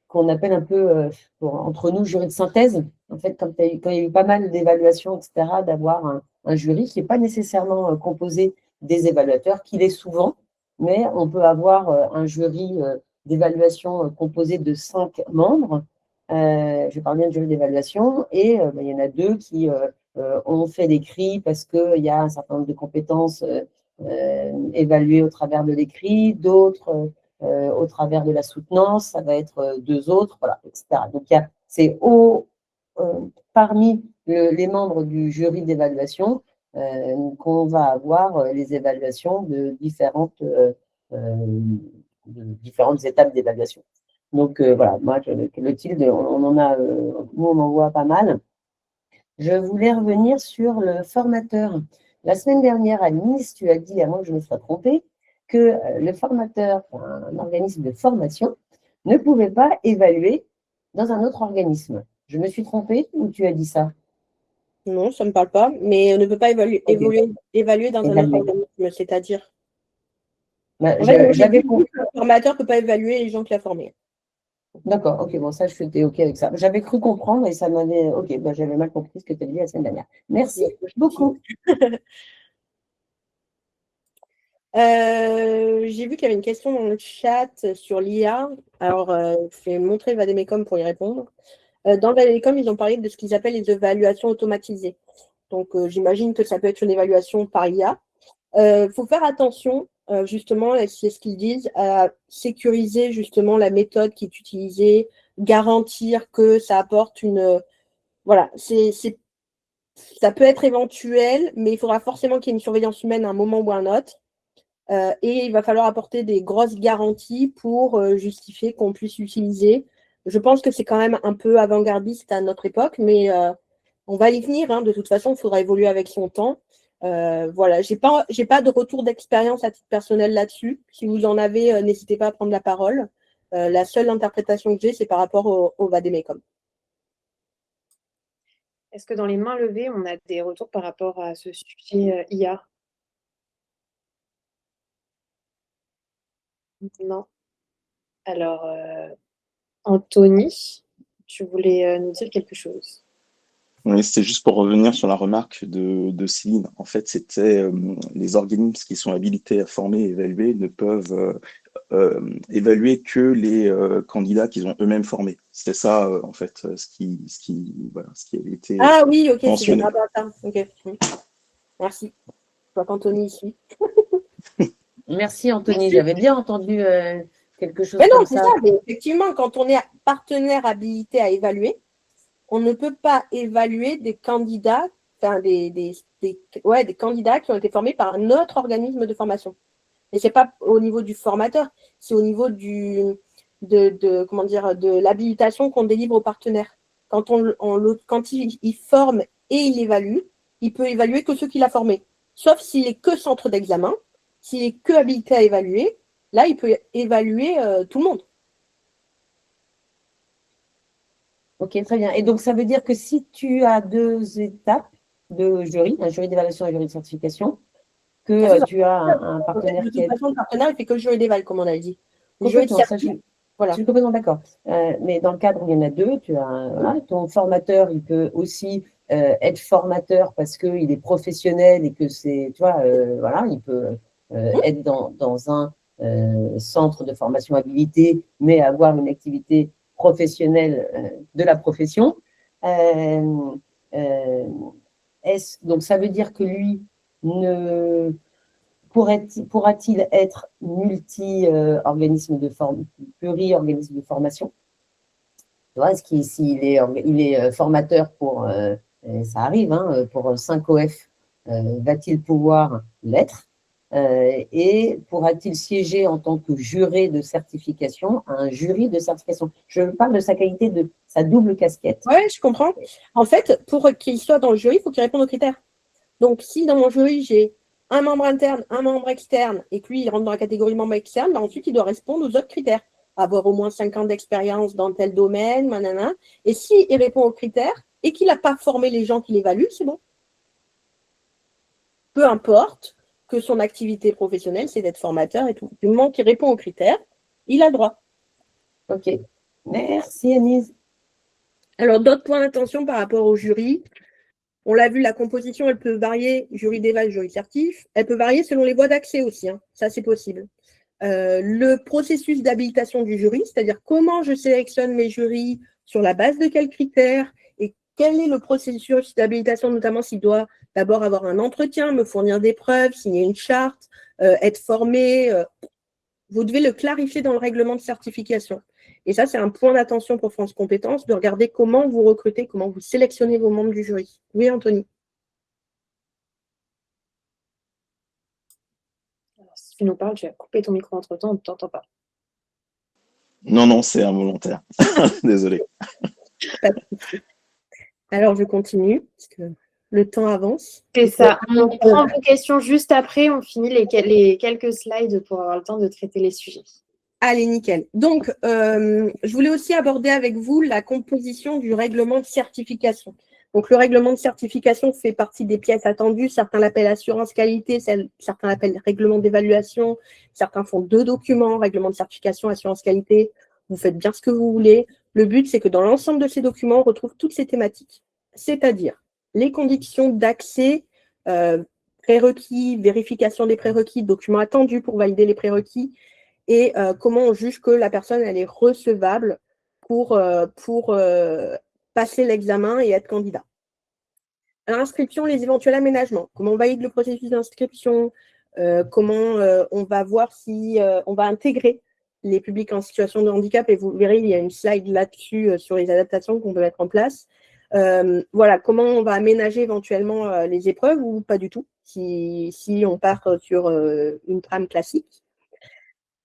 qu'on appelle un peu, entre nous, jury de synthèse. En fait, quand il y a eu pas mal d'évaluations, etc., d'avoir un jury qui n'est pas nécessairement composé des évaluateurs, qu'il est souvent, mais on peut avoir un jury d'évaluation composé de 5 membres. Je parle bien de jury d'évaluation, et il y en a 2 qui ont fait l'écrit parce qu'il y a un certain nombre de compétences évaluées au travers de l'écrit, d'autres au travers de la soutenance, ça va être 2 autres, voilà, etc. Donc, c'est parmi les membres du jury d'évaluation qu'on va avoir les évaluations de différentes étapes d'évaluation. Donc, voilà, moi, Clotilde, nous, on en voit pas mal. Je voulais revenir sur le formateur. La semaine dernière, Alice, tu as dit, à moins que je me sois trompée, que le formateur, un organisme de formation, ne pouvait pas évaluer dans un autre organisme. Je me suis trompée ou tu as dit ça? Non, ça ne me parle pas, mais on ne peut pas évaluer dans un autre organisme, c'est-à-dire. J'avais compris que le formateur ne peut pas évaluer les gens qu'il a formés. D'accord, ok, bon, ça, je suis OK avec ça. J'avais cru comprendre et ça m'avait. Ok, j'avais mal compris ce que tu as dit la semaine dernière. Merci beaucoup. J'ai vu qu'il y avait une question dans le chat sur l'IA. Alors, je vais montrer le Vademecum pour y répondre. Dans le Vademecum, ils ont parlé de ce qu'ils appellent les évaluations automatisées. Donc, j'imagine que ça peut être une évaluation par IA. Faut faire attention, justement, c'est ce qu'ils disent, à sécuriser justement la méthode qui est utilisée, garantir que ça apporte une… Voilà, ça peut être éventuel, mais il faudra forcément qu'il y ait une surveillance humaine à un moment ou à un autre. Et il va falloir apporter des grosses garanties pour justifier qu'on puisse l'utiliser. Je pense que c'est quand même un peu avant-gardiste à notre époque, mais on va y venir. Hein. De toute façon, il faudra évoluer avec son temps. Voilà, j'ai pas de retour d'expérience à titre personnel là-dessus. Si vous en avez, n'hésitez pas à prendre la parole. La seule interprétation que j'ai, c'est par rapport au Vademecum. Est-ce que dans les mains levées, on a des retours par rapport à ce sujet IA? Non. Alors, Anthony, tu voulais nous dire quelque chose? Oui, c'était juste pour revenir sur la remarque de Céline. En fait, c'était les organismes qui sont habilités à former et évaluer ne peuvent évaluer que les candidats qu'ils ont eux-mêmes formés. C'était ça, en fait, ce qui avait été Ah oui, ok, c'est mentionné. bien. Ah, bah, ok. Merci. Je vois qu'Anthony ici. Merci Anthony, Merci. j'avais bien entendu quelque chose Mais non, comme c'est ça. ça. Mais effectivement, quand on est partenaire habilité à évaluer, on ne peut pas évaluer des candidats, enfin des candidats qui ont été formés par un autre organisme de formation. Et c'est pas au niveau du formateur, c'est au niveau de l'habilitation qu'on délivre aux partenaires. Quand quand il forme et il évalue, il peut évaluer que ceux qu'il a formés. Sauf s'il est que centre d'examen, s'il est que habilité à évaluer, là, il peut évaluer tout le monde. Ok, très bien. Et donc, ça veut dire que si tu as 2 étapes de jury, un jury d'évaluation et un jury de certification, que tu as un partenaire De qui toute est… façon, le partenaire, il fait que le jury d'éval, comme on a dit. Le jury de Complètement, ça, certif, je voilà. suis complètement d'accord. Mais dans le cadre où il y en a 2, tu as voilà, ton formateur, il peut aussi être formateur parce qu'il est professionnel et que c'est, tu vois, voilà, il peut être dans un centre de formation habilité, mais avoir une activité professionnelle de la profession. Donc, ça veut dire que lui ne pourra-t-il être multi-organisme pluri-organisme de formation? Tu vois, s'il est formateur pour, ça arrive, hein, pour 5 OF, va-t-il pouvoir l'être? Et pourra-t-il siéger en tant que juré de certification à un jury de certification? Je parle de sa qualité, de sa double casquette. Oui, je comprends. En fait, pour qu'il soit dans le jury, il faut qu'il réponde aux critères. Donc, si dans mon jury, j'ai un membre interne, un membre externe, et que lui, il rentre dans la catégorie membre externe, bah, ensuite, il doit répondre aux autres critères. Avoir au moins 5 ans d'expérience dans tel domaine, manana. Et s'il répond aux critères et qu'il n'a pas formé les gens qui l'évaluent, c'est bon. Peu importe que son activité professionnelle, c'est d'être formateur et tout. Du moment qu'il répond aux critères, il a le droit. Ok. Merci, Anise. Alors, d'autres points d'attention par rapport au jury. On l'a vu, la composition, elle peut varier, jury d'éval, jury certif. Elle peut varier selon les voies d'accès aussi. Hein. Ça, c'est possible. Le processus d'habilitation du jury, c'est-à-dire comment je sélectionne mes jurys, sur la base de quels critères, et quel est le processus d'habilitation, notamment s'il doit d'abord avoir un entretien, me fournir des preuves, signer une charte, être formé. Vous devez le clarifier dans le règlement de certification. Et ça, c'est un point d'attention pour France Compétences, de regarder comment vous recrutez, comment vous sélectionnez vos membres du jury. Oui, Anthony. Alors, si tu nous parles, tu as coupé ton micro entre-temps, on ne t'entend pas. Non, c'est involontaire. Désolé. Pas de souci. Alors, je continue, parce que le temps avance. C'est ça. On prend vos questions juste après. On finit les quelques slides pour avoir le temps de traiter les sujets. Allez, nickel. Donc, je voulais aussi aborder avec vous la composition du règlement de certification. Donc, le règlement de certification fait partie des pièces attendues. Certains l'appellent assurance qualité, certains l'appellent règlement d'évaluation. Certains font 2 documents, règlement de certification, assurance qualité. Vous faites bien ce que vous voulez. Le but, c'est que dans l'ensemble de ces documents, on retrouve toutes ces thématiques. C'est-à-dire les conditions d'accès, que prérequis, vérification des prérequis, documents attendus pour valider les prérequis, et comment on juge que la personne elle est recevable pour passer l'examen et être candidat. À l'inscription, les éventuels aménagements, comment on valide le processus d'inscription, comment on va voir si on va intégrer les publics en situation de handicap, et vous verrez, il y a une slide là-dessus sur les adaptations qu'on peut mettre en place. Voilà, comment on va aménager éventuellement les épreuves ou pas du tout, si on part sur une trame classique.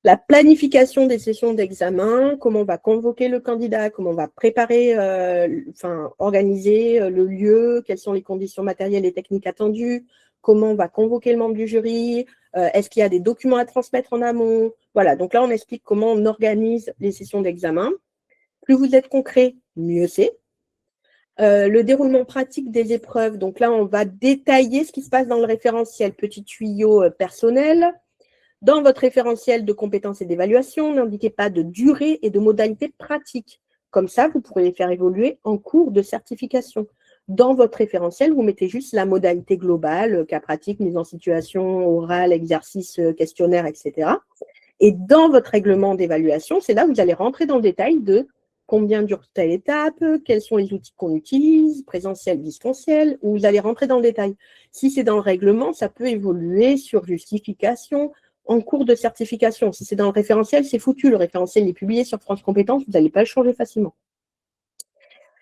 La planification des sessions d'examen, comment on va convoquer le candidat, comment on va préparer, organiser le lieu, quelles sont les conditions matérielles et techniques attendues, comment on va convoquer le membre du jury, est-ce qu'il y a des documents à transmettre en amont. Voilà, donc là, on explique comment on organise les sessions d'examen. Plus vous êtes concret, mieux c'est. Le déroulement pratique des épreuves, donc là, on va détailler ce qui se passe dans le référentiel, petit tuyau personnel. Dans votre référentiel de compétences et d'évaluation, n'indiquez pas de durée et de modalités pratiques. Comme ça, vous pourrez les faire évoluer en cours de certification. Dans votre référentiel, vous mettez juste la modalité globale, cas pratique, mise en situation, orale, exercice, questionnaire, etc. Et dans votre règlement d'évaluation, c'est là où vous allez rentrer dans le détail de combien dure telle étape, quels sont les outils qu'on utilise, présentiel, distanciel, où vous allez rentrer dans le détail. Si c'est dans le règlement, ça peut évoluer sur justification, en cours de certification. Si c'est dans le référentiel, c'est foutu. Le référentiel est publié sur France Compétences, vous n'allez pas le changer facilement.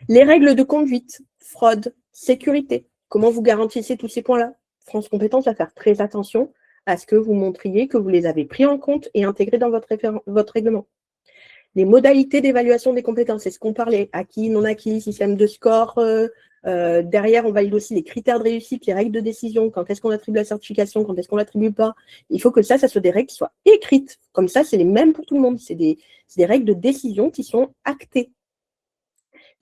Les règles de conduite, fraude, sécurité. Comment vous garantissez tous ces points-là? France Compétences va faire très attention à ce que vous montriez que vous les avez pris en compte et intégrés dans votre règlement. Les modalités d'évaluation des compétences, c'est ce qu'on parlait, acquis, non acquis, système de score. Derrière, on valide aussi les critères de réussite, les règles de décision, quand est-ce qu'on attribue la certification, quand est-ce qu'on ne l'attribue pas. Il faut que ça soit des règles qui soient écrites. Comme ça, c'est les mêmes pour tout le monde. C'est des règles de décision qui sont actées.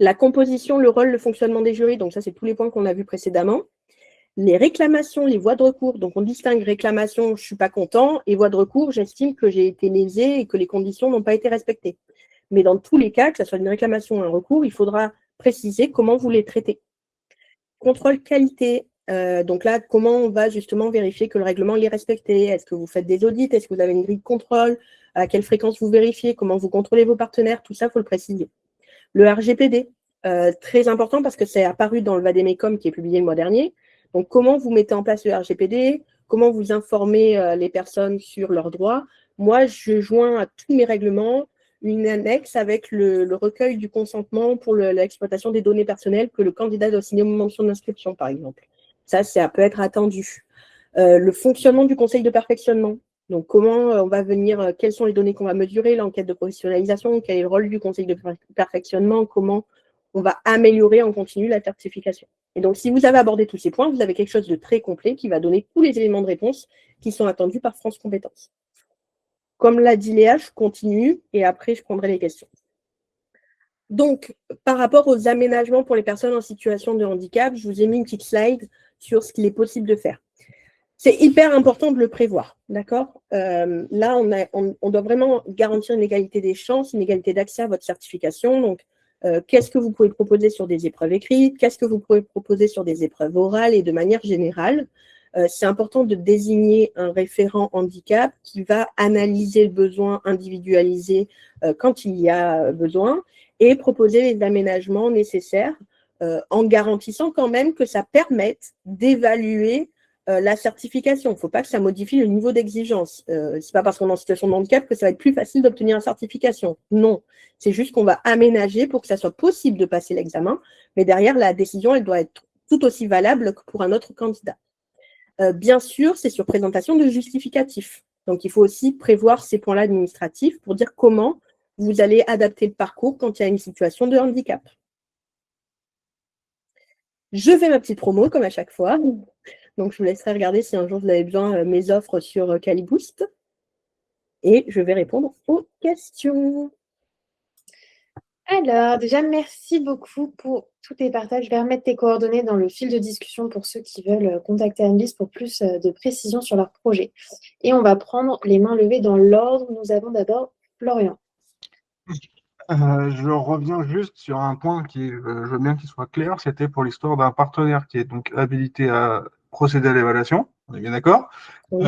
La composition, le rôle, le fonctionnement des jurys, donc ça, c'est tous les points qu'on a vus précédemment. Les réclamations, les voies de recours, donc on distingue réclamation, je ne suis pas content, et voie de recours, j'estime que j'ai été lésé et que les conditions n'ont pas été respectées. Mais dans tous les cas, que ce soit une réclamation ou un recours, il faudra préciser comment vous les traitez. Contrôle qualité, donc là, comment on va justement vérifier que le règlement est respecté? Est-ce que vous faites des audits? Est-ce que vous avez une grille de contrôle? À quelle fréquence vous vérifiez? Comment vous contrôlez vos partenaires? Tout ça, il faut le préciser. Le RGPD, très important parce que c'est apparu dans le Vademecum qui est publié le mois dernier. Donc, comment vous mettez en place le RGPD? Comment vous informez les personnes sur leurs droits? Moi, je joins à tous mes règlements une annexe avec le recueil du consentement pour l'exploitation des données personnelles que le candidat doit signer au moment de son inscription, par exemple. Ça peut être attendu. Le fonctionnement du conseil de perfectionnement. Donc, comment on va venir, quelles sont les données qu'on va mesurer, l'enquête de professionnalisation, quel est le rôle du conseil de perfectionnement, comment on va améliorer en continu la certification. Et donc, si vous avez abordé tous ces points, vous avez quelque chose de très complet qui va donner tous les éléments de réponse qui sont attendus par France Compétences. Comme l'a dit Léa, je continue et après, je prendrai les questions. Donc, par rapport aux aménagements pour les personnes en situation de handicap, je vous ai mis une petite slide sur ce qu'il est possible de faire. C'est hyper important de le prévoir, d'accord? Là, on doit vraiment garantir une égalité des chances, une égalité d'accès à votre certification. Donc, qu'est-ce que vous pouvez proposer sur des épreuves écrites? Qu'est-ce que vous pouvez proposer sur des épreuves orales? Et de manière générale, c'est important de désigner un référent handicap qui va analyser le besoin individualisé quand il y a besoin et proposer les aménagements nécessaires en garantissant quand même que ça permette d'évaluer la certification. Il ne faut pas que ça modifie le niveau d'exigence. Ce n'est pas parce qu'on est en situation de handicap que ça va être plus facile d'obtenir la certification. Non, c'est juste qu'on va aménager pour que ça soit possible de passer l'examen, mais derrière, la décision, elle doit être tout aussi valable que pour un autre candidat. Bien sûr, c'est sur présentation de justificatifs. Donc, il faut aussi prévoir ces points-là administratifs pour dire comment vous allez adapter le parcours quand il y a une situation de handicap. Je fais ma petite promo, comme à chaque fois. Donc, je vous laisserai regarder si un jour vous avez besoin de mes offres sur Caliboost. Et je vais répondre aux questions. Alors, déjà, merci beaucoup pour tous tes partages. Je vais remettre tes coordonnées dans le fil de discussion pour ceux qui veulent contacter Anne-Lise pour plus de précision sur leur projet. Et on va prendre les mains levées dans l'ordre. Nous avons d'abord Florian. Je reviens juste sur un point qui, je veux bien qu'il soit clair, c'était pour l'histoire d'un partenaire qui est donc habilité à procéder à l'évaluation, On est bien d'accord? Oui.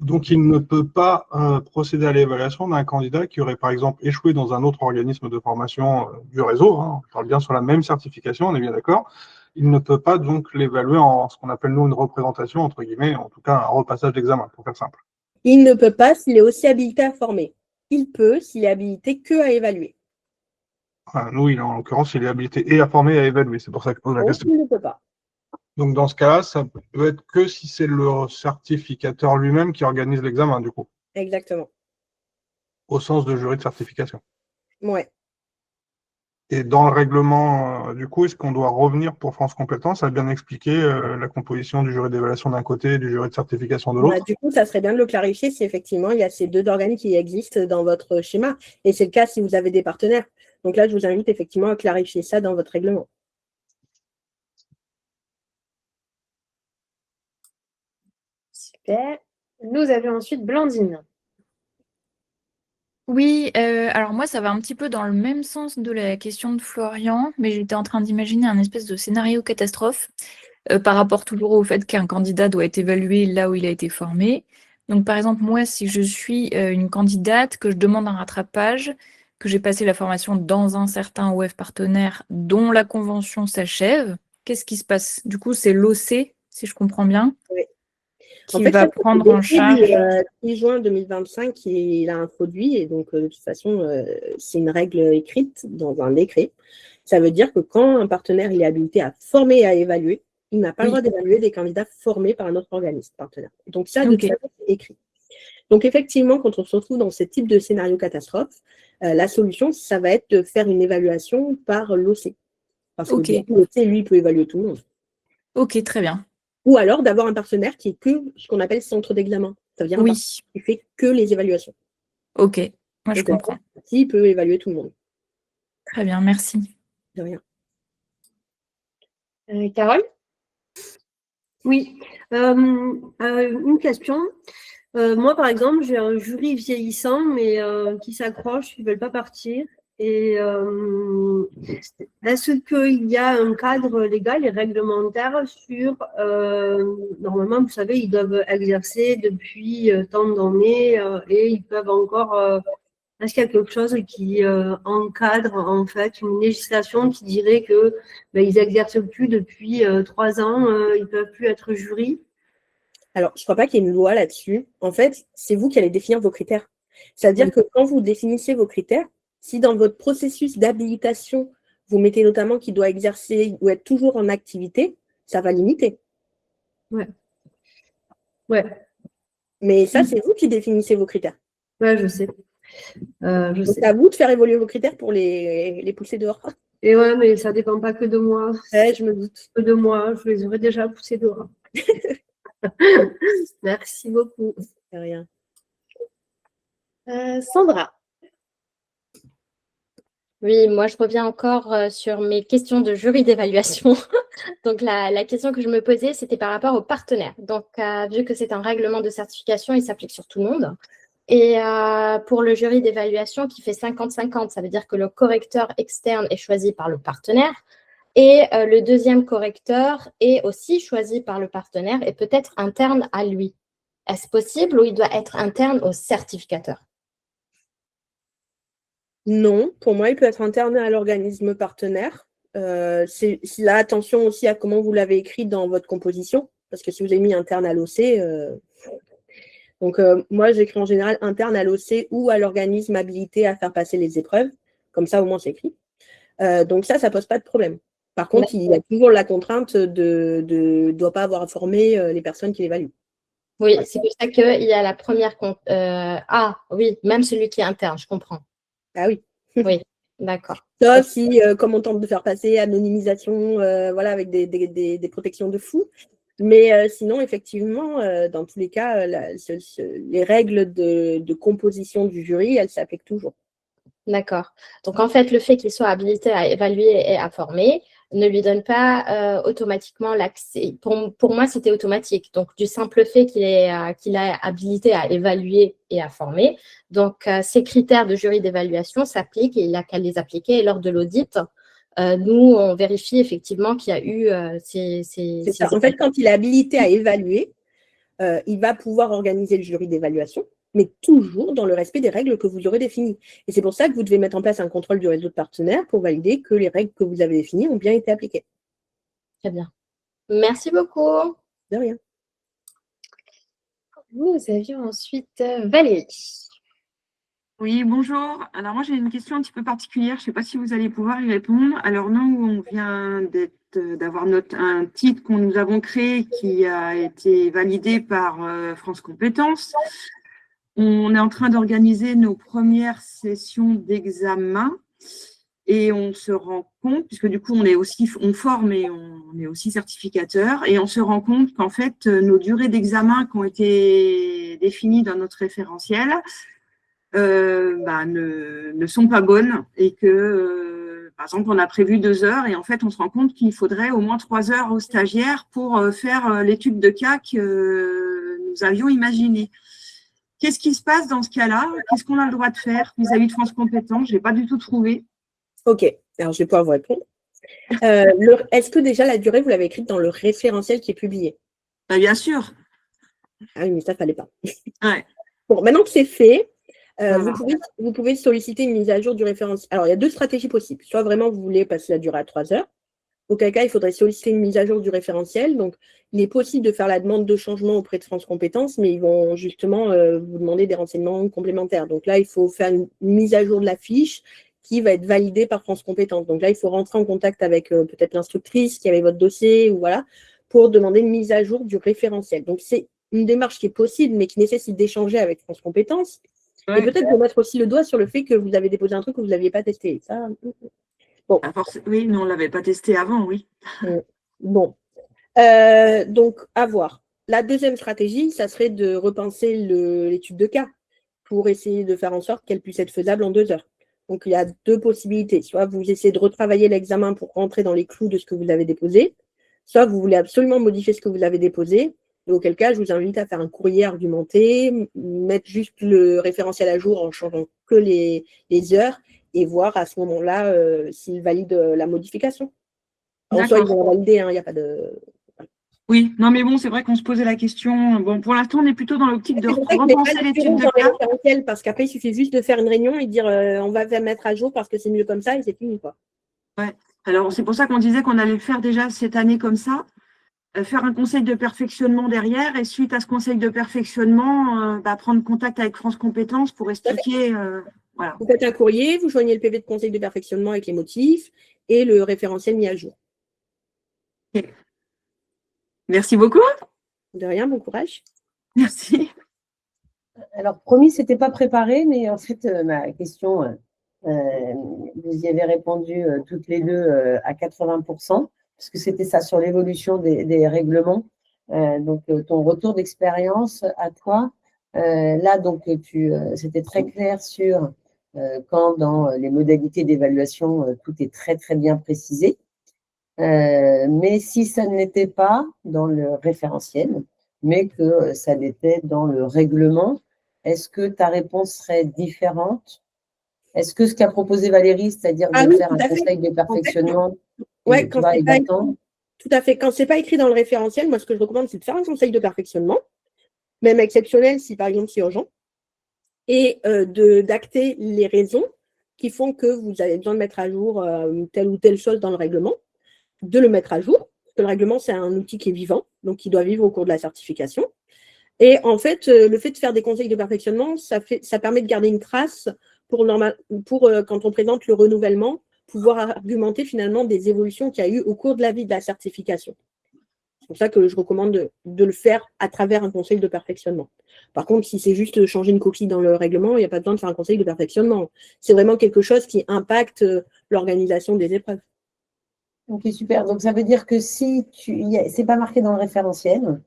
Donc, il ne peut pas procéder à l'évaluation d'un candidat qui aurait, par exemple, échoué dans un autre organisme de formation du réseau. Hein, on parle bien sur la même certification, on est bien d'accord. Il ne peut pas donc l'évaluer en ce qu'on appelle, nous, une représentation, entre guillemets, en tout cas un repassage d'examen, pour faire simple. Il ne peut pas s'il est aussi habilité à former. Il peut s'il est habilité que à évaluer. Enfin, nous, en l'occurrence, il est habilité et à former et à évaluer. C'est pour ça que je pose la Donc, question. il ne peut pas. Donc, dans ce cas-là, ça peut être que si c'est le certificateur lui-même qui organise l'examen, du coup, Exactement. au sens de jury de certification. Ouais. Et dans le règlement, du coup, est-ce qu'on doit revenir pour France Compétences à bien expliquer la composition du jury d'évaluation d'un côté et du jury de certification de l'autre? Du coup, ça serait bien de le clarifier si effectivement il y a ces deux organes qui existent dans votre schéma. Et c'est le cas si vous avez des partenaires. Donc là, je vous invite effectivement à clarifier ça dans votre règlement. Super. Nous avions ensuite Blandine. Oui, alors moi, ça va un petit peu dans le même sens de la question de Florian, mais j'étais en train d'imaginer un espèce de scénario catastrophe par rapport toujours au fait qu'un candidat doit être évalué là où il a été formé. Donc, par exemple, moi, si je suis une candidate, que je demande un rattrapage, que j'ai passé la formation dans un certain OF partenaire dont la convention s'achève, qu'est-ce qui se passe? Du coup, c'est l'OC, si je comprends bien, Oui. qui En fait, va ça, c'est prendre le en décret charge. du 6 juin 2025 qu'il a introduit. Et donc, de toute façon, c'est une règle écrite dans un décret. Ça veut dire que quand un partenaire il est habilité à former et à évaluer, il n'a pas le Oui. droit d'évaluer des candidats formés par un autre organisme partenaire. Donc, ça, de toute Ok. façon, c'est écrit. Donc, effectivement, quand on se retrouve dans ce type de scénario catastrophe, la solution, ça va être de faire une évaluation par l'OC. Parce que Ok. du coup, l'OC, lui, peut évaluer tout le monde. Ok, très bien. Ou alors d'avoir un partenaire qui est que ce qu'on appelle centre d'examen. Ça veut dire un Oui. partenaire qui fait que les évaluations. Ok. Moi, je Donc, comprends. il peut évaluer tout le monde. Très bien, merci. De rien. Carole? Oui, une question. Moi, par exemple, j'ai un jury vieillissant, mais qui s'accroche, qui ne veulent pas partir. Et est-ce qu'il y a un cadre légal et réglementaire sur, normalement, vous savez, ils doivent exercer depuis tant d'années et ils peuvent encore, est-ce qu'il y a quelque chose qui encadre en fait une législation qui dirait que ils n'exercent plus depuis 3 ans, ils ne peuvent plus être jury? Alors, je ne crois pas qu'il y ait une loi là-dessus. En fait, c'est vous qui allez définir vos critères. C'est-à-dire que quand vous définissez vos critères, si dans votre processus d'habilitation, vous mettez notamment qu'il doit exercer ou être toujours en activité, ça va limiter. Ouais. Ouais. Mais ça, c'est vous qui définissez vos critères. Ouais, je sais. Donc, c'est à vous de faire évoluer vos critères pour les pousser dehors. Et ouais, mais ça ne dépend pas que de moi. Ouais, je me doute. Que de moi, je les aurais déjà poussés dehors. Merci beaucoup. De rien. Sandra. Oui, moi je reviens encore sur mes questions de jury d'évaluation. Donc la question que je me posais, c'était par rapport aux partenaires. Donc vu que c'est un règlement de certification, il s'applique sur tout le monde. Et pour le jury d'évaluation qui fait 50-50, ça veut dire que le correcteur externe est choisi par le partenaire et le deuxième correcteur est aussi choisi par le partenaire et peut-être interne à lui. Est-ce possible ou il doit être interne au certificateur? Non, pour moi, il peut être interne à l'organisme partenaire. C'est là, attention aussi à comment vous l'avez écrit dans votre composition, parce que si vous avez mis interne à l'OC, donc moi, j'écris en général interne à l'OC ou à l'organisme habilité à faire passer les épreuves. Comme ça, au moins, c'est écrit. Donc ça pose pas de problème. Par contre, il y a toujours la contrainte de doit pas avoir formé les personnes qui l'évaluent. Oui, c'est pour ça qu'il y a la première ah oui, même celui qui est interne, je comprends. Ah oui. Oui, d'accord. Sauf si, comme on tente de faire passer, anonymisation, voilà, avec des protections de fou. Mais sinon, effectivement, dans tous les cas, les règles de composition du jury, elles s'appliquent toujours. D'accord. Donc, en fait, le fait qu'il soit habilité à évaluer et à former ne lui donne pas automatiquement l'accès. Pour moi, c'était automatique. Donc, du simple fait qu'il est habilité à évaluer et à former. Donc, ces critères de jury d'évaluation s'appliquent et il n'a qu'à les appliquer. Et lors de l'audit, nous, on vérifie effectivement qu'il y a eu ces En fait, quand il est habilité à évaluer, il va pouvoir organiser le jury d'évaluation, mais toujours dans le respect des règles que vous aurez définies. Et c'est pour ça que vous devez mettre en place un contrôle du réseau de partenaires pour valider que les règles que vous avez définies ont bien été appliquées. Très bien. Merci beaucoup. De rien. Nous avions ensuite Valérie. Oui, bonjour. Alors moi j'ai une question un petit peu particulière. Je ne sais pas si vous allez pouvoir y répondre. Alors nous, on vient d'avoir un titre que nous avons créé qui a été validé par France Compétences. On est en train d'organiser nos premières sessions d'examen et on se rend compte, puisque du coup on forme et on est aussi certificateur, et on se rend compte qu'en fait nos durées d'examen qui ont été définies dans notre référentiel ne sont pas bonnes et que, par exemple, on a prévu 2 heures et en fait, on se rend compte qu'il faudrait au moins 3 heures aux stagiaires pour faire l'étude de cas que nous avions imaginée. Qu'est-ce qui se passe dans ce cas-là? Qu'est-ce qu'on a le droit de faire vis-à-vis de France Compétences? Je n'ai pas du tout trouvé. Ok, alors je vais pouvoir vous répondre. Est-ce que déjà la durée, vous l'avez écrite dans le référentiel qui est publié? Bien sûr. Ah oui, mais ça, il ne fallait pas. Ouais. Bon, maintenant que c'est fait, Voilà. vous pouvez solliciter une mise à jour du référentiel. Alors, il y a 2 stratégies possibles. Soit vraiment, vous voulez passer la durée à 3 heures. Auquel cas, il faudrait solliciter une mise à jour du référentiel. Donc, il est possible de faire la demande de changement auprès de France Compétences, mais ils vont justement vous demander des renseignements complémentaires. Donc là, il faut faire une mise à jour de la fiche qui va être validée par France Compétences. Donc là, il faut rentrer en contact avec peut-être l'instructrice qui avait votre dossier ou voilà, pour demander une mise à jour du référentiel. Donc, c'est une démarche qui est possible, mais qui nécessite d'échanger avec France Compétences. Ouais. Et peut-être de mettre aussi le doigt sur le fait que vous avez déposé un truc que vous n'aviez pas testé. Ça, bon. Oui, non, on ne l'avait pas testé avant, oui. Bon. Donc, à voir. La deuxième stratégie, ça serait de repenser l'étude de cas pour essayer de faire en sorte qu'elle puisse être faisable en 2 heures. Donc, il y a 2 possibilités. Soit vous essayez de retravailler l'examen pour rentrer dans les clous de ce que vous avez déposé, soit vous voulez absolument modifier ce que vous avez déposé. Et auquel cas, je vous invite à faire un courrier argumenté, mettre juste le référentiel à jour en changeant que les heures et voir à ce moment-là s'il valide la modification. En soi, ils vont valider, il n'y a pas de… Oui, non, mais bon, c'est vrai qu'on se posait la question. Bon, pour l'instant, on est plutôt dans l'optique de repenser l'étude de cas. Parce qu'après, il suffit juste de faire une réunion et dire on va mettre à jour parce que c'est mieux comme ça et c'est fini, quoi. Ouais. Alors, c'est pour ça qu'on disait qu'on allait le faire déjà cette année comme ça, faire un conseil de perfectionnement derrière et suite à ce conseil de perfectionnement, prendre contact avec France Compétences pour expliquer. Voilà. Vous faites un courrier, vous joignez le PV de conseil de perfectionnement avec les motifs et le référentiel mis à jour. Okay. Merci beaucoup. De rien, bon courage. Merci. Alors, promis, ce n'était pas préparé, mais en fait, ma question, vous y avez répondu toutes les deux à 80%, parce que c'était ça sur l'évolution des règlements. Donc, ton retour d'expérience à toi, là, donc, c'était très clair sur quand dans les modalités d'évaluation, tout est très, très bien précisé. Mais si ça ne l'était pas dans le référentiel, mais que ça l'était dans le règlement, est-ce que ta réponse serait différente? Est-ce que ce qu'a proposé Valérie, c'est-à-dire de faire un conseil de perfectionnement, ouais, tout à fait. Quand ce n'est pas écrit dans le référentiel, moi, ce que je recommande, c'est de faire un conseil de perfectionnement, même exceptionnel si, par exemple, c'est urgent, et d'acter les raisons qui font que vous avez besoin de mettre à jour telle ou telle chose dans le règlement, de le mettre à jour, parce que le règlement, c'est un outil qui est vivant, donc qui doit vivre au cours de la certification. Et en fait, le fait de faire des conseils de perfectionnement, ça permet de garder une trace pour quand on présente le renouvellement, pouvoir argumenter finalement des évolutions qu'il y a eu au cours de la vie de la certification. C'est pour ça que je recommande de le faire à travers un conseil de perfectionnement. Par contre, si c'est juste changer une coquille dans le règlement, il n'y a pas besoin de faire un conseil de perfectionnement. C'est vraiment quelque chose qui impacte l'organisation des épreuves. Ok, super. Donc, ça veut dire que si c'est pas marqué dans le référentiel,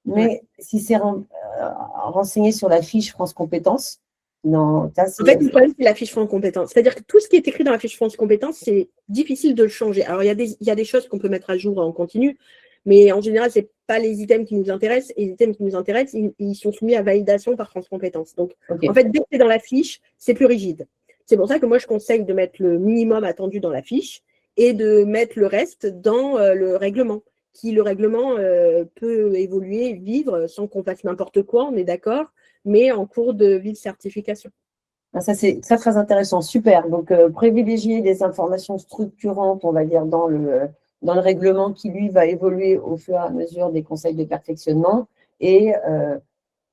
mais si c'est renseigné sur la fiche France Compétences, non, en fait, le problème, c'est la fiche France Compétences. C'est-à-dire que tout ce qui est écrit dans la fiche France Compétences, c'est difficile de le changer. Alors, il y a des choses qu'on peut mettre à jour en continu, mais en général, ce n'est pas les items qui nous intéressent. Et les items qui nous intéressent, ils sont soumis à validation par France Compétences. Donc, en fait, dès que c'est dans la fiche, c'est plus rigide. C'est pour ça que moi, je conseille de mettre le minimum attendu dans la fiche et de mettre le reste dans le règlement. le règlement peut évoluer, vivre sans qu'on fasse n'importe quoi, on est d'accord, mais en cours de vie de certification. Ça, c'est très, très intéressant. Super. Donc, privilégier des informations structurantes, on va dire, dans le règlement qui, lui, va évoluer au fur et à mesure des conseils de perfectionnement et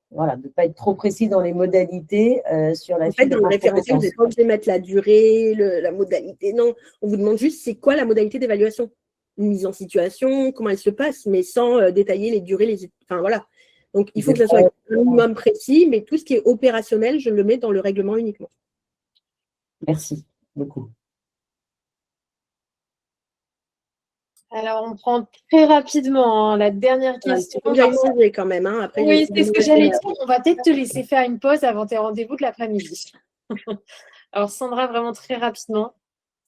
voilà, de ne pas être trop précis dans les modalités sur la En fait, fiche de dans le référentiel, vous compétences. n'êtes pas obligé de mettre la durée, la modalité. Non, on vous demande juste c'est quoi la modalité d'évaluation. Une mise en situation, comment elle se passe, mais sans détailler les durées, enfin voilà. Donc, il faut que ça soit un minimum précis, mais tout ce qui est opérationnel, je le mets dans le règlement uniquement. Merci beaucoup. Alors, on prend très rapidement la dernière question. Il faut que j'aille manger quand même. Après, oui, c'est ce que j'allais dire. On va peut-être te laisser faire une pause avant tes rendez-vous de l'après-midi. Alors, Sandra, vraiment très rapidement.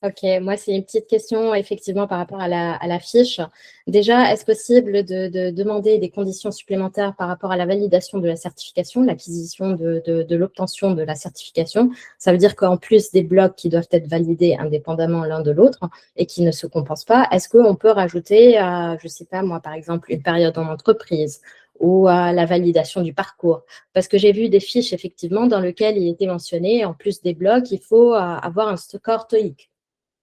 Ok, moi, c'est une petite question, effectivement, par rapport à la fiche. Déjà, est-ce possible de demander des conditions supplémentaires par rapport à la validation de la certification, l'acquisition de l'obtention de la certification? Ça veut dire qu'en plus des blocs qui doivent être validés indépendamment l'un de l'autre et qui ne se compensent pas, est-ce qu'on peut rajouter, je ne sais pas moi, par exemple, une période en entreprise ou à la validation du parcours? Parce que j'ai vu des fiches, effectivement, dans lesquelles il était mentionné, en plus des blocs, il faut avoir un score TOEIC.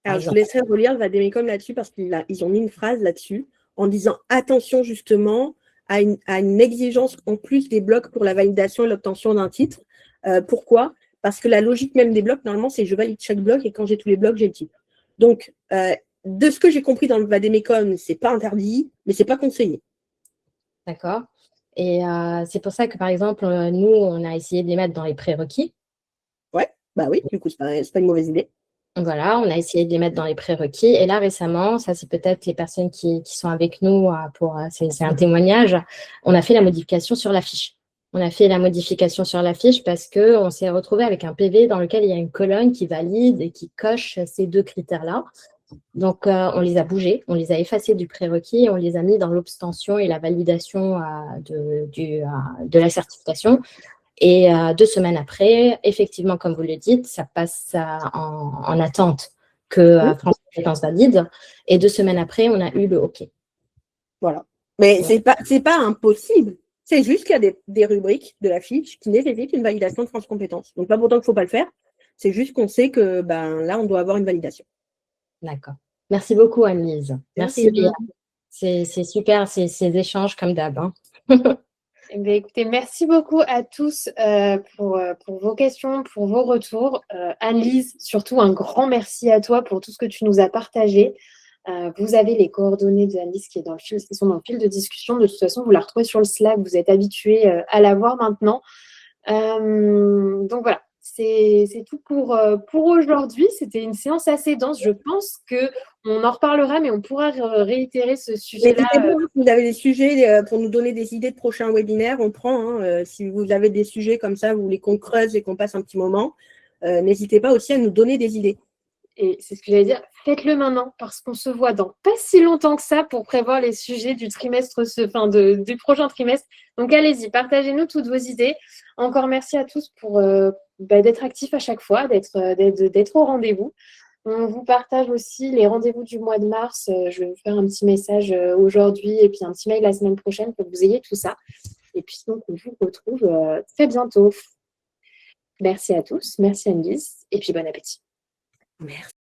Alors, je vous laisserai relire le Vademecum là-dessus parce qu'ils ont mis une phrase là-dessus en disant attention justement à une exigence en plus des blocs pour la validation et l'obtention d'un titre. Pourquoi? Parce que la logique même des blocs, normalement, c'est je valide chaque bloc et quand j'ai tous les blocs, j'ai le titre. Donc, de ce que j'ai compris dans le Vademecum, c'est pas interdit, mais c'est pas conseillé. D'accord. Et c'est pour ça que, par exemple, nous, on a essayé de les mettre dans les prérequis. Ouais, bah oui, du coup, c'est pas une mauvaise idée. Voilà, on a essayé de les mettre dans les prérequis. Et là, récemment, ça, c'est peut-être les personnes qui sont avec nous c'est un témoignage. On a fait la modification sur la fiche. On a fait la modification sur la fiche parce qu'on s'est retrouvé avec un PV dans lequel il y a une colonne qui valide et qui coche ces deux critères-là. Donc, on les a bougés, on les a effacés du prérequis et on les a mis dans l'obtention et la validation de la certification. Et 2 semaines après, effectivement, comme vous le dites, ça passe en attente que France Compétences valide. Et 2 semaines après, on a eu le OK. Voilà. Mais c'est pas impossible. C'est juste qu'il y a des rubriques de la fiche qui nécessitent une validation de France Compétences. Donc, pas pourtant qu'il ne faut pas le faire. C'est juste qu'on sait que là, on doit avoir une validation. D'accord. Merci beaucoup, Anne-Lise. Merci. C'est super, ces échanges comme d'hab. Hein. Eh bien, écoutez, merci beaucoup à tous pour vos questions, pour vos retours. Anne-Lise, surtout un grand merci à toi pour tout ce que tu nous as partagé. Vous avez les coordonnées de Anne-Lise qui sont dans le fil de discussion. De toute façon, vous la retrouvez sur le Slack. Vous êtes habitués à la voir maintenant. Donc voilà, c'est tout pour aujourd'hui. C'était une séance assez dense. Je pense qu'on en reparlera, mais on pourra réitérer ce sujet-là. Si vous avez des sujets pour nous donner des idées de prochains webinaires, on prend. Si vous avez des sujets comme ça, vous voulez qu'on creuse et qu'on passe un petit moment, n'hésitez pas aussi à nous donner des idées. Et c'est ce que j'allais dire, faites-le maintenant parce qu'on se voit dans pas si longtemps que ça pour prévoir les sujets du du prochain trimestre. Donc allez-y, partagez-nous toutes vos idées. Encore merci à tous pour d'être actifs à chaque fois, d'être au rendez-vous. On vous partage aussi les rendez-vous du mois de mars. Je vais vous faire un petit message aujourd'hui et puis un petit mail la semaine prochaine pour que vous ayez tout ça. Et puis donc on vous retrouve très bientôt. Merci à tous, merci Anne-Lise et puis bon appétit. Merci.